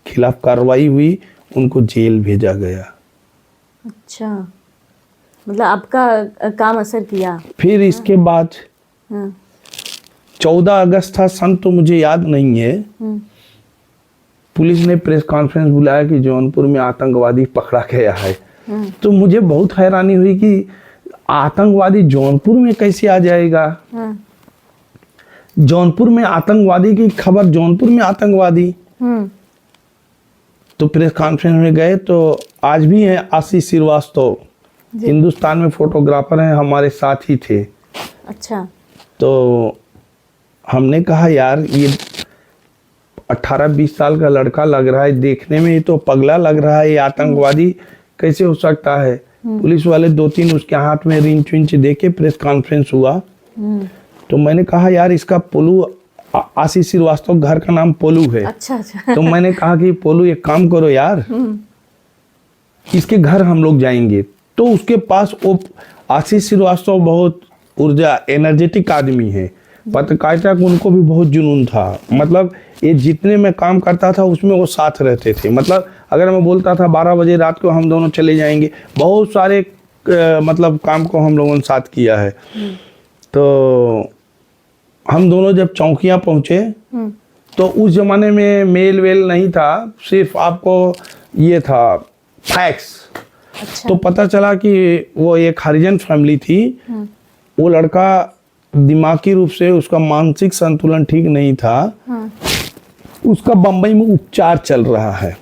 खिलाफ कार्रवाई हुई, उनको जेल भेजा गया। अच्छा, मतलब आपका काम असर किया। फिर इसके बाद 14 अगस्त था सन, तो मुझे याद नहीं है, पुलिस ने प्रेस कॉन्फ्रेंस बुलाया कि जौनपुर में आतंकवादी पकड़ा गया है। तो मुझे बहुत हैरानी हुई कि आतंकवादी जौनपुर में कैसे आ जाएगा। जौनपुर में आतंकवादी की खबर, जौनपुर में आतंकवादी। तो प्रेस कॉन्फ्रेंस में गए तो आज भी हैं आशीष श्रीवास्तव, हिंदुस्तान में फोटोग्राफर हैं, हमारे साथ ही थे। अच्छा। तो हमने कहा यार ये 18-20 साल का लड़का लग रहा है, देखने में ही तो पगला लग रहा है, ये आतंकवादी कैसे हो सकता है। पुलिस वाले 2-3 उसके हाथ में रिंच विंच देके प्रेस कॉन्फ्रेंस हुआ। तो मैंने कहा यार इसका पोलू, आशीष श्रीवास्तव घर का नाम पोलू है। अच्छा। तो मैंने कहा कि पोलू एक काम करो यार, इसके घर हम लोग जाएंगे। तो उसके पास वो आशीष श्रीवास्तव बहुत ऊर्जा एनर्जेटिक आदमी है, पत्रकारिता को उनको भी बहुत जुनून था। मतलब ये जितने मैं काम करता था उसमें वो साथ रहते थे। मतलब अगर मैं बोलता था 12 बजे रात को हम दोनों चले जाएंगे, बहुत सारे मतलब काम को हम लोगों ने साथ किया है। तो हम दोनों जब चौकियाँ पहुँचे तो उस जमाने में मेल वेल नहीं था, सिर्फ आपको ये था फैक्स। अच्छा। तो पता चला कि वो एक हरिजन फैमिली थी, वो लड़का दिमागी रूप से उसका मानसिक संतुलन ठीक नहीं था। उसका बम्बई में उपचार चल रहा है।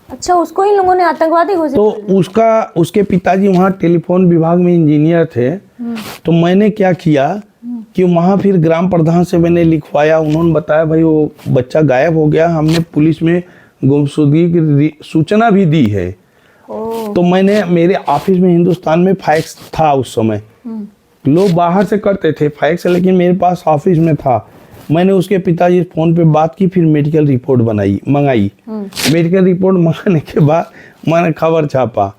अच्छा, उसको इन लोगों ने आतंकवादी घोषित तो उसके पिताजी वहाँ टेलीफोन विभाग में इंजीनियर थे। तो मैंने क्या किया कि वहाँ फिर ग्राम प्रधान से मैंने लिखवाया, उन्होंने बताया भाई वो बच्चा गायब हो गया, हमने पुलिस में गुमशुदगी की सूचना भी दी है। तो मैंने मेरे ऑफिस में हिंदुस्तान में फैक्स था उस समय, लोग बाहर से करते थे फैक्स, लेकिन मेरे पास ऑफिस में था। मैंने उसके पिताजी फोन पे बात की, फिर मेडिकल रिपोर्ट मंगाई। मेडिकल रिपोर्ट मंगाने के बाद मैंने खबर छापा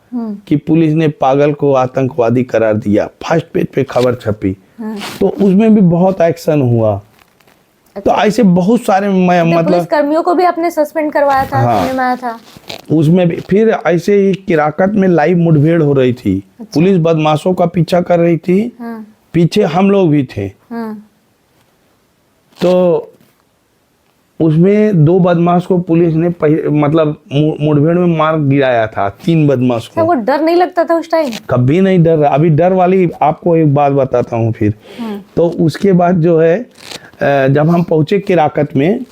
कि पुलिस ने पागल को आतंकवादी करार दिया, फर्स्ट पेज पे खबर छपी। तो उसमें भी बहुत एक्शन हुआ। तो ऐसे बहुत सारे मतलब पुलिस कर्मियों को भी आपने सस्पेंड करवाया था। हाँ, सुनने में आया था। उसमें भी फिर ऐसे ही किराकत में लाइव मुठभेड़ हो रही थी। अच्छा। पुलिस बदमाशों का पीछा कर रही थी। हाँ। पीछे हम लोग भी थे। हाँ। तो उसमें 2 बदमाश को पुलिस ने मतलब मुठभेड़ में मार गिराया था, 3 बदमाश को। वो डर नहीं लगता था उस टाइम? कभी नहीं डर। अभी डर वाली आपको एक बात बताता हूँ फिर। हाँ। तो उसके बाद जो है जब हम पहुंचे किराकत में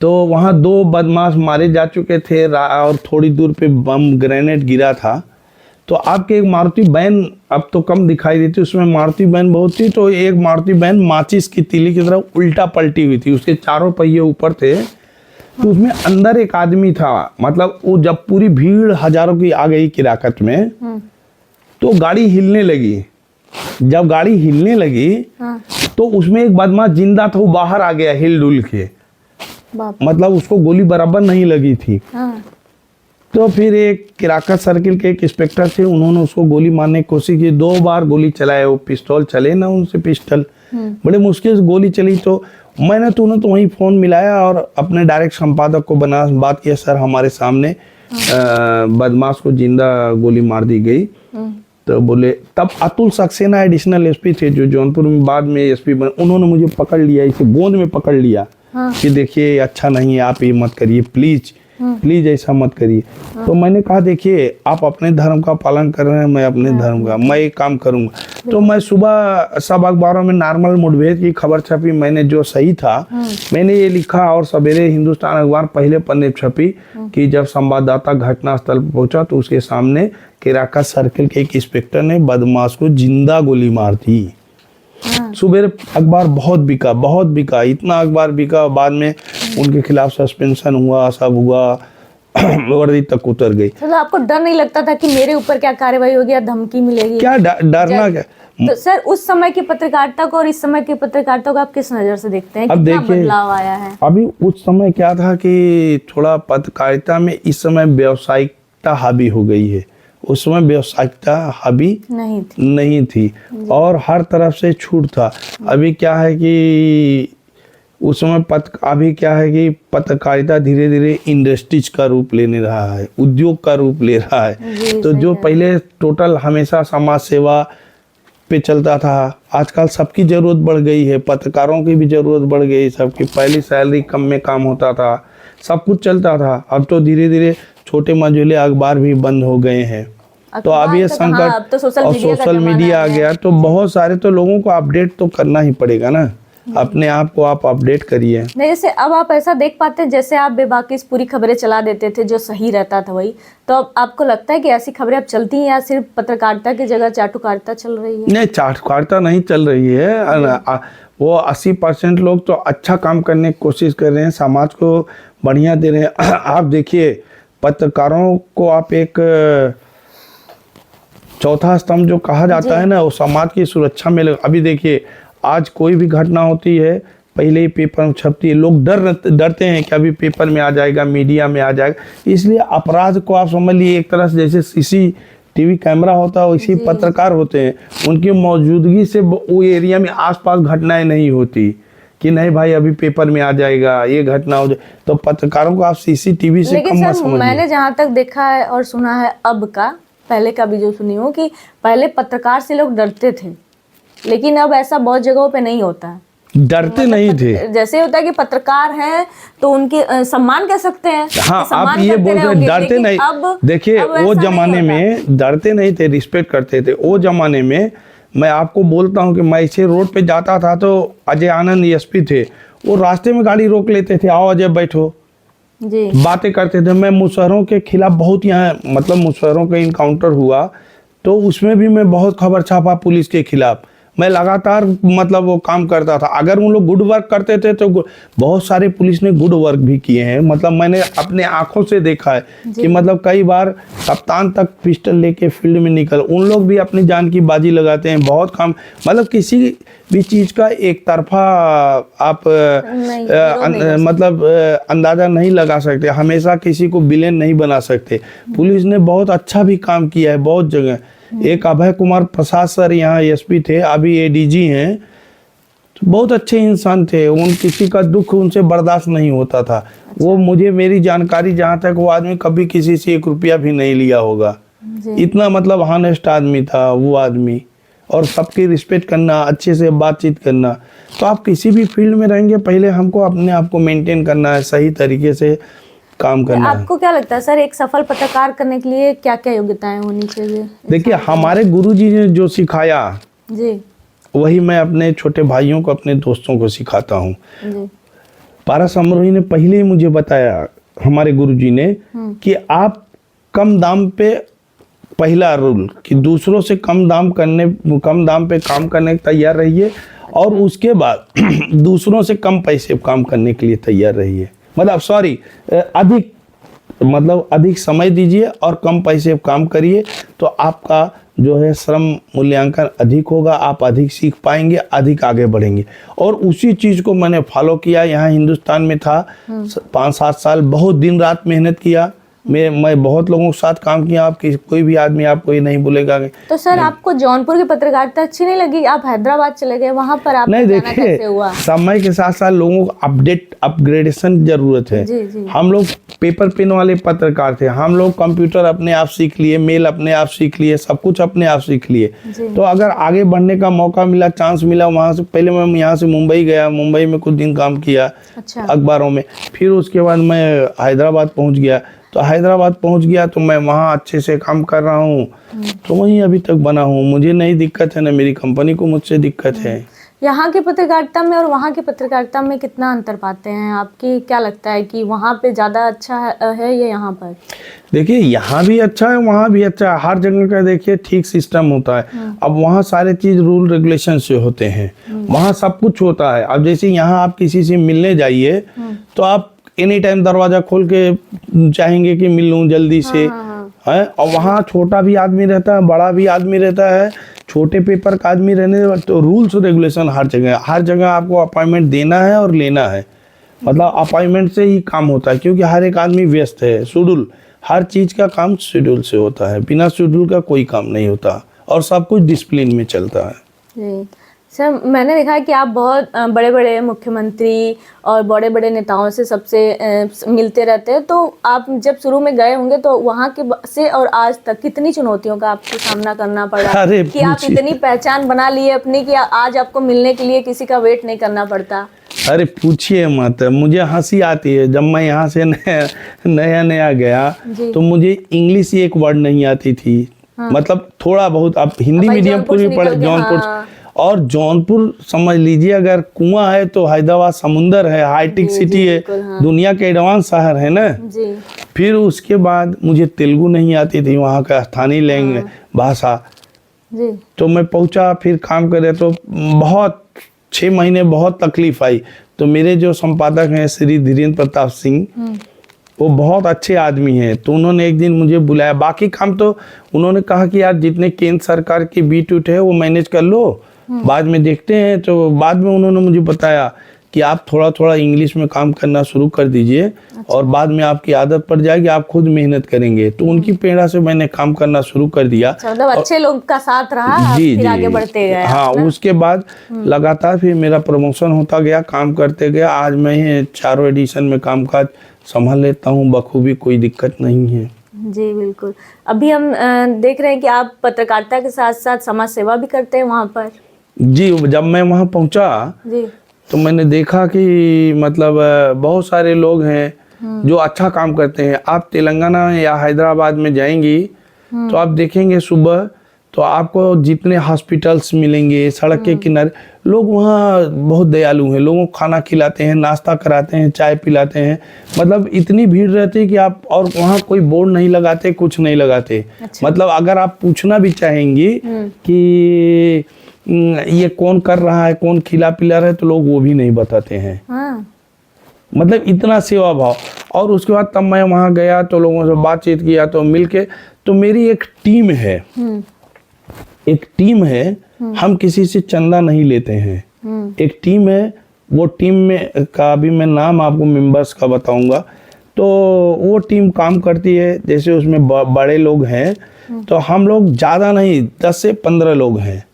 तो वहाँ 2 बदमाश मारे जा चुके थे और थोड़ी दूर पे बम ग्रेनेड गिरा था। तो आपके एक मारुति वैन अब तो कम दिखाई देती, उसमें मारुति वैन बहुत थी। तो एक मारुति वैन माचिस की तीली की तरह उल्टा पलटी हुई थी, उसके चारों पहिए ऊपर थे। तो उसमें अंदर एक आदमी था, मतलब वो जब पूरी भीड़ हजारों की आ गई किराकत में तो गाड़ी हिलने लगी। जब गाड़ी हिलने लगी तो उसमें एक बदमाश जिंदा था, वो बाहर आ गया हिल डुल के, मतलब उसको गोली बराबर नहीं लगी थी। तो फिर एक किराकत सर्किल के एक इंस्पेक्टर थे, उन्होंने उसको गोली मारने की कोशिश की, 2 बार गोली चलाए, वो पिस्तौल चले ना उनसे पिस्टल, बड़े मुश्किल से गोली चली। तो मैंने तुरंत वहीं फ़ोन मिलाया और अपने डायरेक्ट संपादक को बात किया, सर हमारे सामने बदमाश को जिंदा गोली मार दी गई। तो बोले, तब अतुल सक्सेना एडिशनल एसपी थे जो जौनपुर में बाद में एसपी बने, उन्होंने मुझे पकड़ लिया, इसे गोंद में पकड़ लिया कि देखिए अच्छा नहीं है, आप ये मत करिए, प्लीज प्लीज ऐसा मत करिए। तो मैंने कहा देखिए आप अपने धर्म का पालन कर रहे हैं, मैं अपने धर्म का, मैं एक काम करूंगा। तो मैं सुबह सब अखबारों में नॉर्मल मुठभेड़ की खबर छपी, मैंने जो सही था मैंने ये लिखा, और सवेरे हिंदुस्तान अखबार पहले पन्ने छपी कि जब संवाददाता घटनास्थल पर पहुंचा तो उसके सामने किराकत सर्किल के एक इंस्पेक्टर ने बदमाश को जिंदा गोली मार दी। सुबह अखबार बहुत बिका, इतना अखबार बिका, बाद में उनके खिलाफ सस्पेंशन हुआ, सब हुआ, वर्दी तक उतर गई। तो आपको डर नहीं लगता था कि मेरे ऊपर क्या कार्रवाई होगी या धमकी मिलेगी? क्या डरना क्या? तो सर उस समय की पत्रकारिता को और इस समय की पत्रकारिता को आप किस नजर से देखते हैं? अब कितना देखिए बदलाव आया है? अभी उस समय क्या था कि थोड़ा पत्रकारिता में इस समय व्यावसायिकता हावी हो गई है, उस समय व्यावसायिकता हावी नहीं थी और हर तरफ से छूट था। अभी क्या है कि उस समय अभी क्या है कि पत्रकारिता धीरे धीरे इंडस्ट्रीज का रूप लेने रहा है, उद्योग का रूप ले रहा है। तो जो पहले टोटल हमेशा समाज सेवा पे चलता था, आजकल सबकी ज़रूरत बढ़ गई है, पत्रकारों की भी ज़रूरत बढ़ गई, सबकी पहली सैलरी कम में काम होता था, सब कुछ चलता था। अब तो धीरे धीरे छोटे मंझोले अखबार भी बंद हो गए हैं। तो अब ये संकट तो सोशल मीडिया आ गया, तो बहुत सारे तो लोगों को अपडेट तो करना ही पड़ेगा ना, अपने आप को आप अपडेट करिए। नहीं, जैसे अब आप ऐसा देख पाते हैं जैसे आप बेबाकी पूरी खबरें चला देते थे जो सही रहता था वही, तो अब आपको लगता है कि ऐसी खबरें अब चलती हैं या सिर्फ पत्रकारिता की जगह चाटुकारिता चल रही है? नहीं, चाटुकारिता नहीं चल रही है। वो 80% लोग तो अच्छा काम करने की कोशिश कर रहे हैं, समाज को बढ़िया दे रहे हैं। आप देखिए पत्रकारों को आप एक चौथा स्तंभ जो कहा जाता है ना, वो समाज की सुरक्षा में अभी देखिए आज कोई भी घटना होती है पहले ही पेपर में छपती है, लोग डरते हैं कि अभी पेपर में आ जाएगा, मीडिया में आ जाएगा, इसलिए अपराध को आप समझ लीजिए एक तरह से जैसे CCTV कैमरा होता है वैसे पत्रकार होते हैं, उनकी मौजूदगी से वो एरिया में आसपास घटनाएं नहीं होती कि नहीं भाई अभी पेपर में आ जाएगा, ये घटना हो जाए, तो पत्रकारों को आप CCTV से कम मत समझिए। मैंने जहाँ तक देखा है और सुना है, अब का पहले का भी जो सुनी हूँ कि पहले पत्रकार से लोग डरते थे, लेकिन अब ऐसा बहुत जगहों पे नहीं होता है। डरते नहीं थे, जैसे होता है कि पत्रकार हैं तो उनके सम्मान कर सकते हैं। हाँ, आप ये बोल रहे डरते नहीं। देखिए वो जमाने में डरते नहीं थे, रिस्पेक्ट करते थे। वो जमाने में मैं आपको बोलता हूँ कि मैं इसे रोड पे जाता था तो अजय आनंद SP थे, वो रास्ते में गाड़ी रोक लेते थे, आओ अजय बैठो जी, बातें करते थे। मैं मुशहरों के खिलाफ बहुत यहाँ मतलब मुशहरों का इनकाउंटर हुआ तो उसमें भी मैं बहुत खबर छापा पुलिस के खिलाफ, मैं लगातार मतलब वो काम करता था। अगर उन लोग गुड वर्क करते थे तो बहुत सारे पुलिस ने गुड वर्क भी किए हैं, मतलब मैंने अपने आंखों से देखा है कि मतलब कई बार कप्तान तक पिस्टल लेके फील्ड में निकल, उन लोग भी अपनी जान की बाजी लगाते हैं, बहुत काम, मतलब किसी भी चीज़ का एक तरफा आप मतलब अंदाज़ा नहीं लगा सकते, हमेशा किसी को विलेन नहीं बना सकते। पुलिस ने बहुत अच्छा भी काम किया है बहुत जगह। एक अभय कुमार प्रसाद सर यहाँ SP थे, अभी ADG हैं, तो बहुत अच्छे इंसान थे, उन किसी का दुख उनसे बर्दाश्त नहीं होता था। अच्छा। वो मुझे मेरी जानकारी जहाँ तक वो आदमी कभी किसी से 1 रुपया भी नहीं लिया होगा, इतना मतलब हॉनेस्ट आदमी था वो आदमी, और सबकी रिस्पेक्ट करना, अच्छे से बातचीत करना। तो आप किसी भी फील्ड में रहेंगे पहले हमको अपने आप को मेंटेन करना है, सही तरीके से काम करना है। आपको क्या लगता है सर, एक सफल पत्रकार करने के लिए क्या क्या योग्यताएं होनी चाहिए? देखिए हमारे गुरुजी ने जो सिखाया जी, वही मैं अपने छोटे भाइयों को, अपने दोस्तों को सिखाता हूँ। पारस अमरोही ने पहले ही मुझे बताया, हमारे गुरुजी ने, कि आप कम दाम पे, पहला रूल कि दूसरों से कम दाम पे काम करने के तैयार रहिए, और उसके बाद दूसरों से कम पैसे काम करने के लिए तैयार रहिए। मतलब सॉरी, अधिक मतलब अधिक समय दीजिए और कम पैसे काम करिए, तो आपका जो है श्रम मूल्यांकन अधिक होगा, आप अधिक सीख पाएंगे, अधिक आगे बढ़ेंगे। और उसी चीज़ को मैंने फॉलो किया। यहाँ हिंदुस्तान में था 5-7 साल, बहुत दिन रात मेहनत किया। मैं बहुत लोगों के साथ काम किया। आप कोई भी आदमी आपको ये नहीं बोलेगा कि तो सर आपको जौनपुर की पत्रकारिता अच्छी नहीं लगी, आप हैदराबाद चले गए, वहां पर आप नहीं, जाना कैसे देखिए हुआ? समय के साथ साथ लोगों को अपग्रेडेशन जरूरत है। जी जी। हम लोग पेपर पेन वाले पत्रकार थे, हम लोग कंप्यूटर अपने आप सीख लिए, मेल अपने आप सीख लिए, सब कुछ अपने आप सीख लिए। जी। तो अगर आगे बढ़ने का मौका मिला, चांस मिला, वहाँ से पहले मैं यहाँ से मुंबई गया, मुंबई में कुछ दिन काम किया अच्छा। अखबारों में, फिर उसके बाद मैं हैदराबाद पहुँच गया। तो हैदराबाद पहुंच गया तो मैं वहाँ अच्छे से काम कर रहा हूँ, तो वहीं अभी तक बना हूँ। मुझे नहीं दिक्कत है, ना मेरी कंपनी को मुझसे दिक्कत है। यहाँ की पत्रकारिता में और वहाँ की पत्रकारिता में कितना अंतर पाते हैं? आपकी क्या लगता है कि वहाँ पे ज़्यादा अच्छा है या यहाँ पर? देखिए, यहाँ भी अच्छा है, वहाँ भी अच्छा है। हर जगह का देखिए ठीक सिस्टम होता है। अब वहाँ सारे चीज़ रूल रेगुलेशन से होते हैं, वहाँ सब कुछ होता है। अब जैसे यहाँ आप किसी से मिलने जाइए तो आप एनी टाइम दरवाजा खोल के चाहेंगे कि मिल लूँ जल्दी से, है। और वहाँ छोटा भी आदमी रहता है, बड़ा भी आदमी रहता है, छोटे पेपर का आदमी रहने, तो रूल्स और रेगुलेशन हर जगह आपको अपॉइंटमेंट देना है और लेना है। मतलब अपॉइंटमेंट से ही काम होता है, क्योंकि हर एक आदमी व्यस्त है। शेड्यूल, हर चीज़ का काम शेड्यूल से होता है, बिना शेड्यूल का कोई काम नहीं होता, और सब कुछ डिसिप्लिन में चलता है। जी सर, मैंने देखा है कि आप बहुत बड़े बड़े मुख्यमंत्री और बड़े बड़े नेताओं से सबसे मिलते रहते हैं। तो आप जब शुरू में गए होंगे तो वहाँ के से और आज तक कितनी चुनौतियों का आपको सामना करना पड़ा कि आप इतनी पहचान बना लिए अपनी कि आज आपको मिलने के लिए किसी का वेट नहीं करना पड़ता? अरे पूछिए मत, मुझे हंसी आती है। जब मैं यहाँ से नया गया तो मुझे इंग्लिश ही एक वर्ड नहीं आती थी। मतलब थोड़ा बहुत, अब हिंदी मीडियम पूरी पढ़े जौनपुर, और जौनपुर समझ लीजिए अगर कुआं है तो हैदराबाद समुंदर है, हाईटेक सिटी है, दुनिया के एडवांस शहर है ना जी। फिर उसके बाद मुझे तेलुगु नहीं आती थी, वहाँ का स्थानीय लैंग्वेज भाषा जी। तो मैं पहुँचा, फिर काम करे तो बहुत 6 महीने बहुत तकलीफ आई। तो मेरे जो संपादक हैं श्री धीरेन्द्र प्रताप सिंह, वो बहुत अच्छे आदमी हैं। तो उन्होंने एक दिन मुझे बुलाया। बाकी काम तो उन्होंने कहा कि यार जितने केंद्र सरकार की बीट उठ है वो मैनेज कर लो, बाद में देखते हैं। तो बाद में उन्होंने मुझे बताया कि आप थोड़ा थोड़ा इंग्लिश में काम करना शुरू कर दीजिए। अच्छा। और बाद में आपकी आदत पड़ जाएगी, आप खुद मेहनत करेंगे। तो उनकी प्रेरणा से मैंने काम करना शुरू कर दिया। मतलब अच्छे लोग का साथ रहा, जी फिर आगे बढ़ते गए। हाँ, उसके बाद लगातार फिर मेरा प्रमोशन होता गया, काम करते गया। आज मैं 4 एडिशन में कामकाज संभाल लेता हूँ बखूबी, कोई दिक्कत नहीं है। जी बिल्कुल। अभी हम देख रहे हैं कि आप पत्रकारिता के साथ साथ समाज सेवा भी करते हैं वहाँ पर। जी, जब मैं वहाँ पहुँचा जी तो मैंने देखा कि मतलब बहुत सारे लोग हैं जो अच्छा काम करते हैं। आप तेलंगाना या हैदराबाद में जाएंगी तो आप देखेंगे सुबह तो आपको जितने हॉस्पिटल्स मिलेंगे, सड़क के किनारे लोग वहाँ बहुत दयालु हैं। लोगों को खाना खिलाते हैं, नाश्ता कराते हैं, चाय पिलाते हैं। मतलब इतनी भीड़ रहती है कि आप, और वहाँ कोई बोर्ड नहीं लगाते, कुछ नहीं लगाते। अच्छा। मतलब अगर आप पूछना भी चाहेंगी कि ये कौन कर रहा है, कौन खिला पिला रहा है, तो लोग वो भी नहीं बताते हैं। हाँ। मतलब इतना सेवा भाव। और उसके बाद तब मैं वहाँ गया तो लोगों से बातचीत किया, तो मिलके, तो मेरी एक टीम है, हम किसी से चंदा नहीं लेते हैं। एक टीम है, वो टीम में का भी मैं नाम आपको मेंबर्स का बताऊंगा। तो वो टीम काम करती है, जैसे उसमें बड़े लोग हैं तो हम लोग ज़्यादा नहीं, 10 से 15 लोग हैं।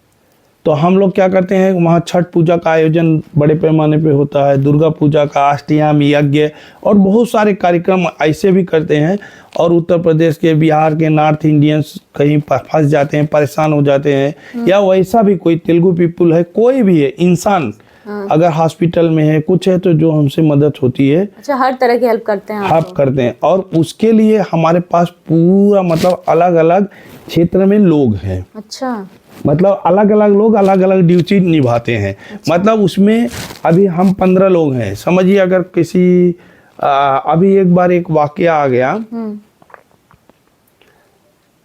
तो हम लोग क्या करते हैं, वहाँ छठ पूजा का आयोजन बड़े पैमाने पे होता है, दुर्गा पूजा का, अष्टयाम यज्ञ और बहुत सारे कार्यक्रम ऐसे भी करते हैं। और उत्तर प्रदेश के, बिहार के नॉर्थ इंडियंस कहीं फंस जाते हैं, परेशान हो जाते हैं, या वैसा भी कोई तेलुगु पीपुल है, कोई भी है इंसान अगर हॉस्पिटल में है, कुछ है, तो जो हमसे मदद होती है। अच्छा, हर तरह की हेल्प करते हैं? हेल्प करते हैं। और उसके लिए हमारे पास पूरा मतलब अलग अलग क्षेत्र में लोग हैं। अच्छा, मतलब अलग अलग लोग अलग अलग ड्यूटी निभाते हैं। अच्छा। मतलब उसमें अभी हम 15 लोग हैं, समझिए। अगर किसी अभी एक बार एक वाकया आ गया,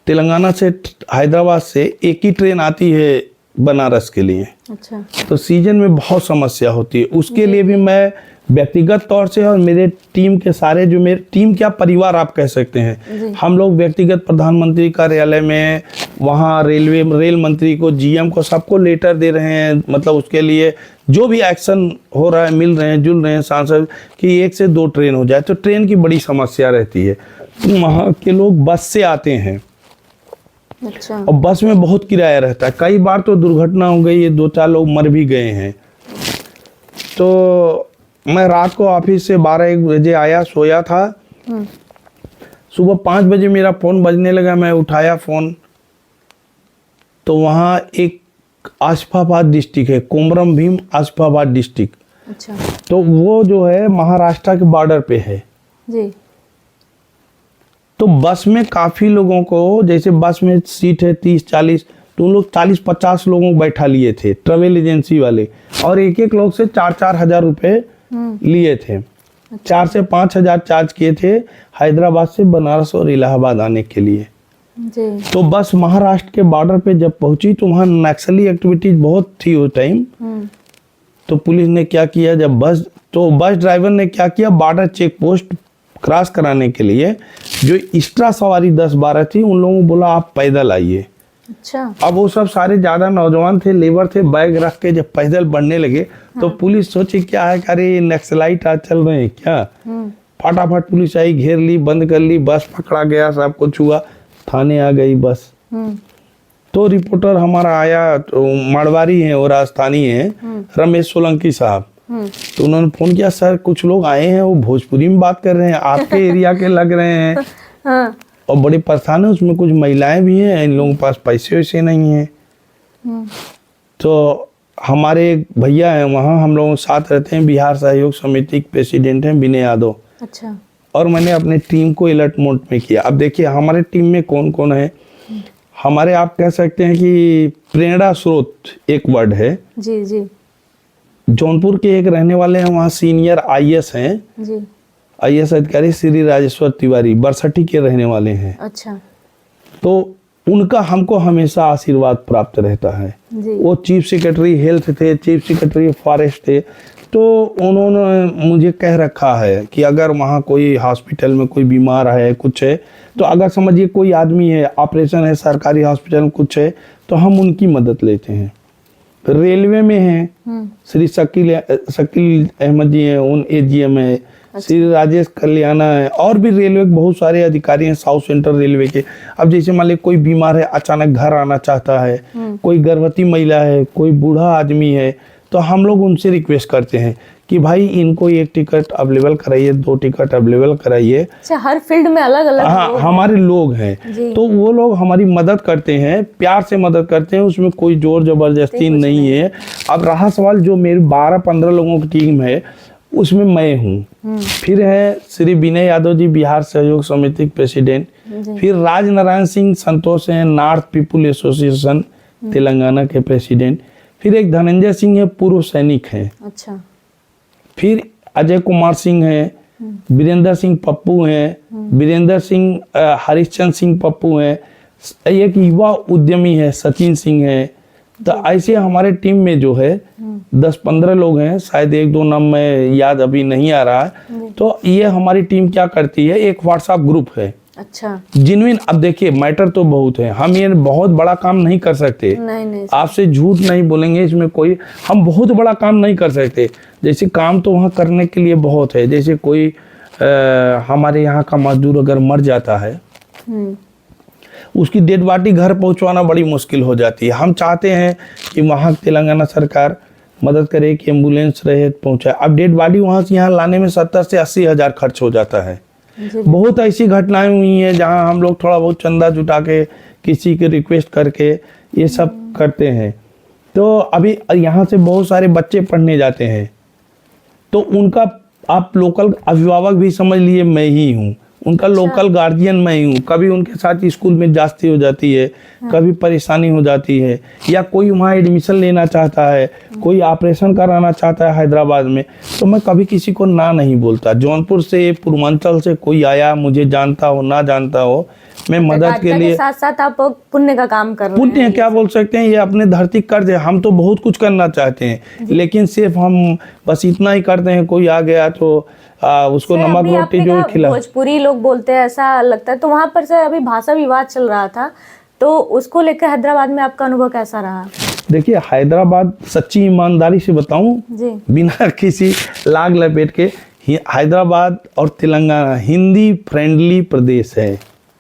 तेलंगाना से हैदराबाद से एक ही ट्रेन आती है बनारस के लिए। अच्छा। तो सीजन में बहुत समस्या होती है, उसके लिए भी मैं व्यक्तिगत तौर से और मेरे टीम के सारे जो मेरे टीम क्या परिवार आप कह सकते हैं, हम लोग व्यक्तिगत प्रधानमंत्री कार्यालय में, वहाँ रेल मंत्री को, जीएम को, सबको लेटर दे रहे हैं, मतलब उसके लिए जो भी एक्शन हो रहा है, मिल रहे हैं, जुल रहे हैं सांसद कि 1 से 2 ट्रेन हो जाए। तो ट्रेन की बड़ी समस्या रहती है, तो वहाँ के लोग बस से आते हैं। अच्छा। और बस में बहुत किराया रहता है, कई बार तो दुर्घटना हो गई है, 2-4 लोग मर भी गए हैं। तो मैं रात को ऑफिस से 12-1 बजे आया, सोया था। सुबह 5 बजे मेरा फ़ोन बजने लगा, मैं उठाया फ़ोन, तो वहाँ एक आसिफाबाद डिस्ट्रिक्ट है, कोमरम भीम आसिफाबाद डिस्ट्रिक्ट। अच्छा। तो वो जो है महाराष्ट्र के बॉर्डर पे है जी। तो बस में काफ़ी लोगों को, जैसे बस में सीट है 30-40, तो उन लोग 40-50 लोगों को बैठा लिए थे, ट्रेवल एजेंसी वाले, और एक लोग से 4-4 हज़ार रुपये लिए थे। 4 से 5 हज़ार चार्ज किए थे हैदराबाद से बनारस और इलाहाबाद आने के लिए। जी। तो बस महाराष्ट्र के बॉर्डर पे जब पहुंची तो वहाँ नक्सली एक्टिविटीज बहुत थी उस टाइम। तो पुलिस ने क्या किया, जब बस ड्राइवर ने क्या किया, बॉर्डर चेक पोस्ट क्रॉस कराने के लिए जो एक्स्ट्रा सवारी 10-12 थी, उन लोगों को बोला आप पैदल आइए। अच्छा। अब वो सब सारे ज्यादा नौजवान थे, लेबर थे, बैग रख के जब पैदल बढ़ने लगे तो पुलिस सोची क्या है, अरे नक्सलाइट आज चल रहे हैं क्या। फटाफट पुलिस आई, घेर ली, बंद कर ली, बस पकड़ा गया, सब कुछ हुआ, थाने आ गई बस। तो रिपोर्टर हमारा आया, तो मारवाड़ी है और राजस्थानी है, रमेश सोलंकी साहब। तो उन्होंने फोन किया, सर कुछ लोग आए हैं, वो भोजपुरी में बात कर रहे हैं, आपके एरिया के लग रहे हैं। हाँ। और बड़ी परेशान है, उसमें कुछ महिलाएं भी हैं, इन लोगों के पास पैसे वैसे नहीं हैं। तो हमारे एक भैया हैं वहाँ, हम लोगों के साथ रहते हैं, बिहार सहयोग समिति के प्रेसिडेंट हैं विनय यादव। अच्छा। और मैंने अपने टीम को अलर्ट मोड में किया। अब देखिए हमारे टीम में कौन कौन है। हमारे, आप कह सकते हैं कि प्रेरणा स्रोत एक वर्ड है। जी जी। जौनपुर के एक रहने वाले हैं, वहाँ सीनियर आईएएस हैं जी। आईएएस अधिकारी श्री राजेश्वर तिवारी, बरसठी के रहने वाले हैं। अच्छा। तो उनका हमको हमेशा आशीर्वाद प्राप्त रहता है। जी। वो चीफ सेक्रेटरी हेल्थ थे, चीफ सेक्रेटरी फॉरेस्ट थे। तो उन्होंने मुझे कह रखा है कि अगर वहाँ कोई हॉस्पिटल में कोई बीमार है, कुछ है, तो अगर समझिए कोई आदमी है, ऑपरेशन है, सरकारी हॉस्पिटल में कुछ है, तो हम उनकी मदद लेते हैं। रेलवे में हैं श्री शकील अहमद जी हैं, उन एजीएम है। श्री राजेश कल्याणा है, और भी रेलवे के बहुत सारे अधिकारी हैं, साउथ सेंट्रल रेलवे के। अब जैसे मान लीजिए कोई बीमार है, अचानक घर आना चाहता है, कोई गर्भवती महिला है, कोई बूढ़ा आदमी है, तो हम लोग उनसे रिक्वेस्ट करते हैं कि भाई इनको 1 टिकट अवेलेबल कराइए, 2 टिकट अवेलेबल कराइए। अच्छा, हर फील्ड में अलग अलग हाँ, हमारे लोग हैं, तो वो लोग हमारी मदद करते हैं, प्यार से मदद करते हैं, उसमें कोई जोर जबरदस्ती नहीं है। अब रहा सवाल, जो मेरी 12-15 लोगों की टीम है, उसमें मैं हूँ, फिर है श्री विनय यादव जी, बिहार सहयोग समिति के प्रेसिडेंट, फिर राज नारायण सिंह संतोष हैं, नॉर्थ पीपुल एसोसिएशन तेलंगाना के प्रेसिडेंट, फिर एक धनंजय सिंह है, पूर्व सैनिक हैं। अच्छा। फिर अजय कुमार सिंह हैं, वीरेंद्र सिंह पप्पू हैं, वीरेंद्र सिंह हरिश्चंद्र सिंह पप्पू हैं, एक युवा उद्यमी है सचिन सिंह है। तो ऐसे हमारे टीम में जो है 10-15 लोग हैं, शायद 1-2 नाम में याद अभी नहीं आ रहा है। तो ये हमारी टीम क्या करती है, एक व्हाट्सएप ग्रुप है। अच्छा। जिनविन, अब देखिए मैटर तो बहुत है, हम ये बहुत बड़ा काम नहीं कर सकते, नहीं। आपसे झूठ नहीं बोलेंगे, इसमें कोई, हम बहुत बड़ा काम नहीं कर सकते। जैसे काम तो वहाँ करने के लिए बहुत है, जैसे कोई हमारे यहाँ का मजदूर अगर मर जाता है, उसकी डेड बॉडी घर पहुंचवाना बड़ी मुश्किल हो जाती है। हम चाहते हैं कि वहाँ तेलंगाना सरकार मदद करे कि एम्बुलेंस रहे पहुंचाए। अब डेड बॉडी वहाँ से यहाँ लाने में 70 से 80 हज़ार खर्च हो जाता है। बहुत ऐसी घटनाएं हुई हैं जहाँ हम लोग थोड़ा बहुत चंदा जुटा के, किसी के रिक्वेस्ट करके ये सब करते हैं। तो अभी यहाँ से बहुत सारे बच्चे पढ़ने जाते हैं, तो उनका आप लोकल अभिभावक भी समझ लिए मैं ही हूँ, उनका लोकल गार्जियन मैं ही हूँ। कभी उनके साथ स्कूल में जास्ती हो जाती है, कभी परेशानी हो जाती है, या कोई वहाँ एडमिशन लेना चाहता है, कोई ऑपरेशन कराना चाहता है हैदराबाद में, तो मैं कभी किसी को ना नहीं बोलता। जौनपुर से, पूर्वांचल से कोई आया, मुझे जानता हो ना जानता हो, मैं मदद के लिए। साथ साथ आप पुण्य का काम कर रहे हैं। पुण्य क्या बोल सकते हैं, ये अपने धरती कर्ज है। हम तो बहुत कुछ करना चाहते हैं, लेकिन सिर्फ हम बस इतना ही करते हैं। कोई आ गया तो उसको नमक रोटी जो खिला। भोजपुरी लोग बोलते हैं ऐसा लगता है, तो वहां पर से अभी भाषा विवाद चल रहा था, तो उसको लेकर हैदराबाद में आपका अनुभव कैसा रहा? देखिए, हैदराबाद सच्ची ईमानदारी से बताऊं, बिना किसी लाग लपेट के, हैदराबाद और तेलंगाना हिंदी फ्रेंडली प्रदेश है।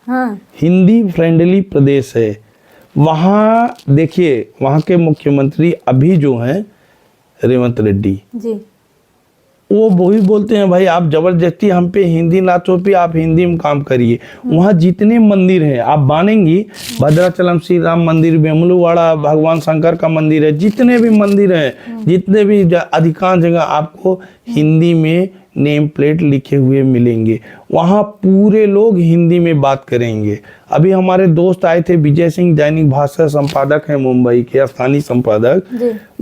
हाँ। हिंदी फ्रेंडली प्रदेश है। वहाँ देखिए, वहाँ के मुख्यमंत्री अभी जो हैं रेवंत रेड्डी जी, वो वही बोलते हैं, भाई आप जबरदस्ती हम पे हिंदी ना थोपिए, आप हिंदी में काम करिए। वहाँ जितने मंदिर हैं आप मानेंगी, भद्राचलम श्री राम मंदिर, बेमुलवाड़ा भगवान शंकर का मंदिर है, जितने भी मंदिर हैं, जितने भी अधिकांश जगह आपको हिंदी में नेम प्लेट लिखे हुए मिलेंगे। वहाँ पूरे लोग हिंदी में बात करेंगे। अभी हमारे दोस्त आए थे, विजय सिंह दैनिक भास्कर संपादक हैं मुंबई के, स्थानीय संपादक,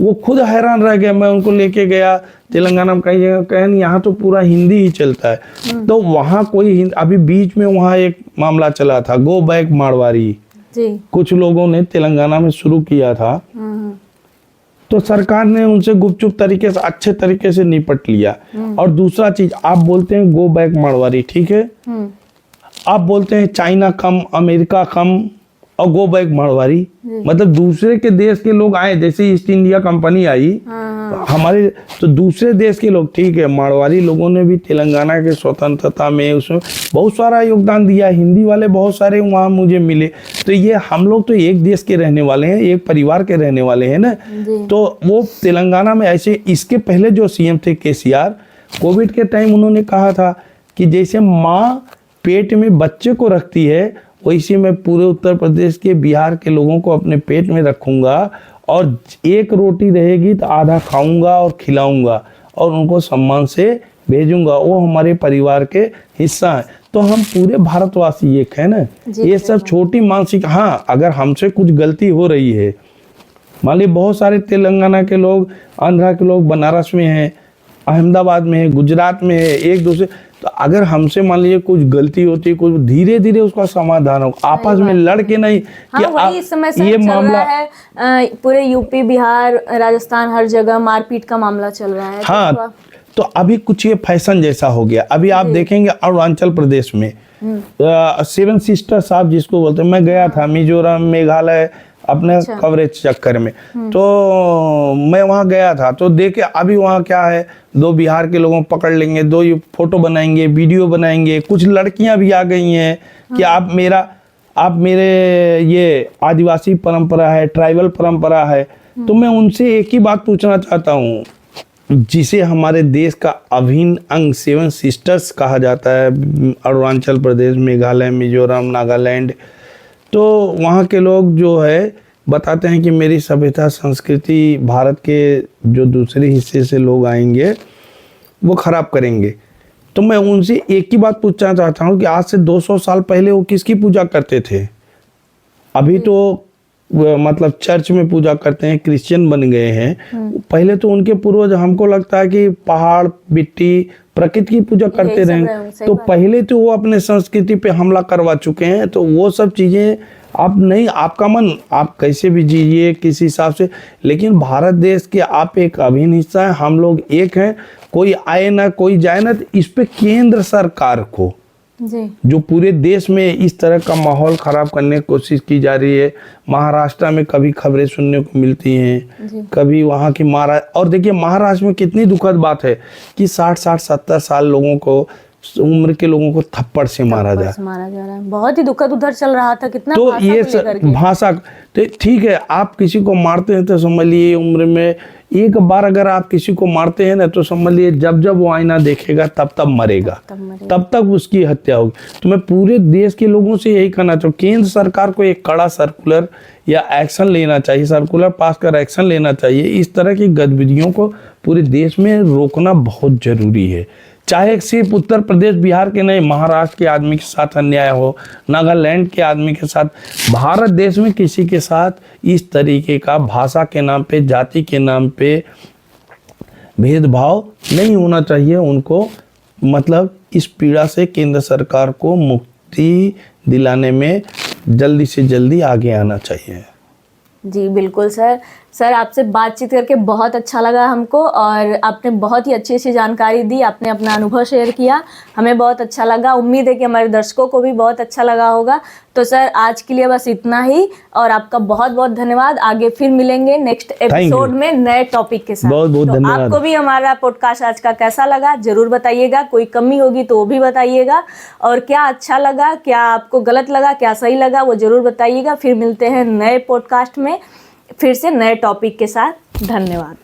वो खुद हैरान रह गए। मैं उनको लेके गया तेलंगाना में कई जगह, कहें यहाँ तो पूरा हिंदी ही चलता है। तो वहाँ कोई अभी बीच में वहाँ एक मामला चला था, गो बैक मारवाड़ी, कुछ लोगों ने तेलंगाना में शुरू किया था, तो सरकार ने उनसे गुपचुप तरीके से, अच्छे तरीके से निपट लिया। और दूसरा चीज, आप बोलते हैं गो बैक मारवाड़ी, ठीक है, आप बोलते हैं चाइना कम, अमेरिका कम, और गो बैक मारवाड़ी, मतलब दूसरे के देश के लोग आए, जैसे ईस्ट इंडिया कंपनी आई हमारे, तो दूसरे देश के लोग, ठीक है, मारवाड़ी लोगों ने भी तेलंगाना के स्वतंत्रता में उसमें बहुत सारा योगदान दिया। हिंदी वाले बहुत सारे वहाँ मुझे मिले। तो ये हम लोग तो एक देश के रहने वाले हैं, एक परिवार के रहने वाले हैं ना। तो वो तेलंगाना में ऐसे, इसके पहले जो सीएम थे केसीआर, कोविड के टाइम उन्होंने कहा था कि जैसे माँ पेट में बच्चे को रखती है, वैसे मैं पूरे उत्तर प्रदेश के, बिहार के लोगों को अपने पेट में रखूंगा, और एक रोटी रहेगी तो आधा खाऊंगा और खिलाऊंगा, और उनको सम्मान से भेजूंगा। वो हमारे परिवार के हिस्सा है। तो हम पूरे भारतवासी एक है ना। ये सब छोटी मानसिक, हाँ, अगर हमसे कुछ गलती हो रही है, मान ली बहुत सारे तेलंगाना के लोग, आंध्रा के लोग बनारस में हैं, अहमदाबाद में है, गुजरात में है, एक दूसरे, तो अगर हमसे मान लीजिए कुछ गलती होती है, कुछ धीरे धीरे उसका समाधान हो, आपस में लड़ के नहीं। हाँ, कि वही इस समय से ये चल मामला रहा है, पूरे यूपी, बिहार, राजस्थान, हर जगह मारपीट का मामला चल रहा है। हाँ, तो अभी कुछ ये फैशन जैसा हो गया। अभी आप देखेंगे अरुणाचल प्रदेश में सेवन सिस्टर साहब जिसको बोलते हैं, मैं गया था मिजोरम, मेघालय, अपने कवरेज चक्कर में, तो मैं वहाँ गया था, तो देखे अभी वहाँ क्या है, 2 बिहार के लोगों को पकड़ लेंगे, 2 फोटो बनाएंगे, वीडियो बनाएंगे। कुछ लड़कियां भी आ गई हैं कि आप मेरे ये आदिवासी परंपरा है, ट्राइबल परंपरा है। तो मैं उनसे एक ही बात पूछना चाहता हूँ, जिसे हमारे देश का अभिन्न अंग 7 सिस्टर्स कहा जाता है, अरुणाचल प्रदेश, मेघालय, मिजोरम, नागालैंड, तो वहाँ के लोग जो है बताते हैं कि मेरी सभ्यता संस्कृति भारत के जो दूसरे हिस्से से लोग आएंगे वो खराब करेंगे। तो मैं उनसे एक ही बात पूछना चाहता हूँ कि आज से 200 साल पहले वो किसकी पूजा करते थे? अभी तो मतलब चर्च में पूजा करते हैं, क्रिश्चियन बन गए हैं। पहले तो उनके पूर्वज, हमको लगता है कि पहाड़, मिट्टी, प्रकृति की पूजा करते रहे। तो पहले तो वो अपने संस्कृति पे हमला करवा चुके हैं। तो वो सब चीजें आप नहीं, आपका मन आप कैसे भी जीजिए किसी हिसाब से, लेकिन भारत देश के आप एक अभिन्न हिस्सा है, हम लोग एक हैं। कोई आए ना कोई जाए ना, तो इस पे केंद्र सरकार को जी, जो पूरे देश में इस तरह का माहौल खराब करने की कोशिश की जा रही है। महाराष्ट्र में कभी खबरें सुनने को मिलती हैं, कभी वहाँ की महाराष्ट्र, और देखिए महाराष्ट्र में कितनी दुखद बात है कि 60-60, 70 साल लोगों को, उम्र के लोगों को थप्पड़ से मारा जा रहा है। बहुत ही दुखद उधर चल रहा था। कितना तो भाषा ये भाषा, तो ठीक है, आप किसी को मारते हैं तो समझ लिए उम्र में एक बार अगर आप किसी को मारते हैं ना, तो समझ लिए जब जब वो आईना देखेगा तब तब मरेगा, तब तक उसकी हत्या होगी। तो मैं पूरे देश के लोगों से यही कहना चाहूँ, केंद्र सरकार को एक कड़ा सर्कुलर या एक्शन लेना चाहिए, सर्कुलर पास कर एक्शन लेना चाहिए। इस तरह की गतिविधियों को पूरे देश में रोकना बहुत जरूरी है। चाहे सिर्फ उत्तर प्रदेश बिहार के नहीं, महाराष्ट्र के आदमी के साथ अन्याय हो, नागालैंड के आदमी के साथ, भारत देश में किसी के साथ इस तरीके का भाषा के नाम पे, जाति के नाम पे भेदभाव नहीं होना चाहिए। उनको मतलब इस पीड़ा से केंद्र सरकार को मुक्ति दिलाने में जल्दी से जल्दी आगे आना चाहिए। जी बिल्कुल सर। सर आपसे बातचीत करके बहुत अच्छा लगा हमको, और आपने बहुत ही अच्छी अच्छी जानकारी दी, आपने अपना अनुभव शेयर किया, हमें बहुत अच्छा लगा। उम्मीद है कि हमारे दर्शकों को भी बहुत अच्छा लगा होगा। तो सर आज के लिए बस इतना ही, और आपका बहुत बहुत धन्यवाद। आगे फिर मिलेंगे नेक्स्ट एपिसोड में नए टॉपिक के साथ। बहुत बहुत धन्यवाद। आपको भी हमारा पॉडकास्ट आज का कैसा लगा जरूर बताइएगा, कोई कमी होगी तो वो भी बताइएगा, और क्या अच्छा लगा, क्या आपको गलत लगा, क्या सही लगा, वो जरूर बताइएगा। फिर मिलते हैं नए पॉडकास्ट में फिर से नए टॉपिक के साथ। धन्यवाद।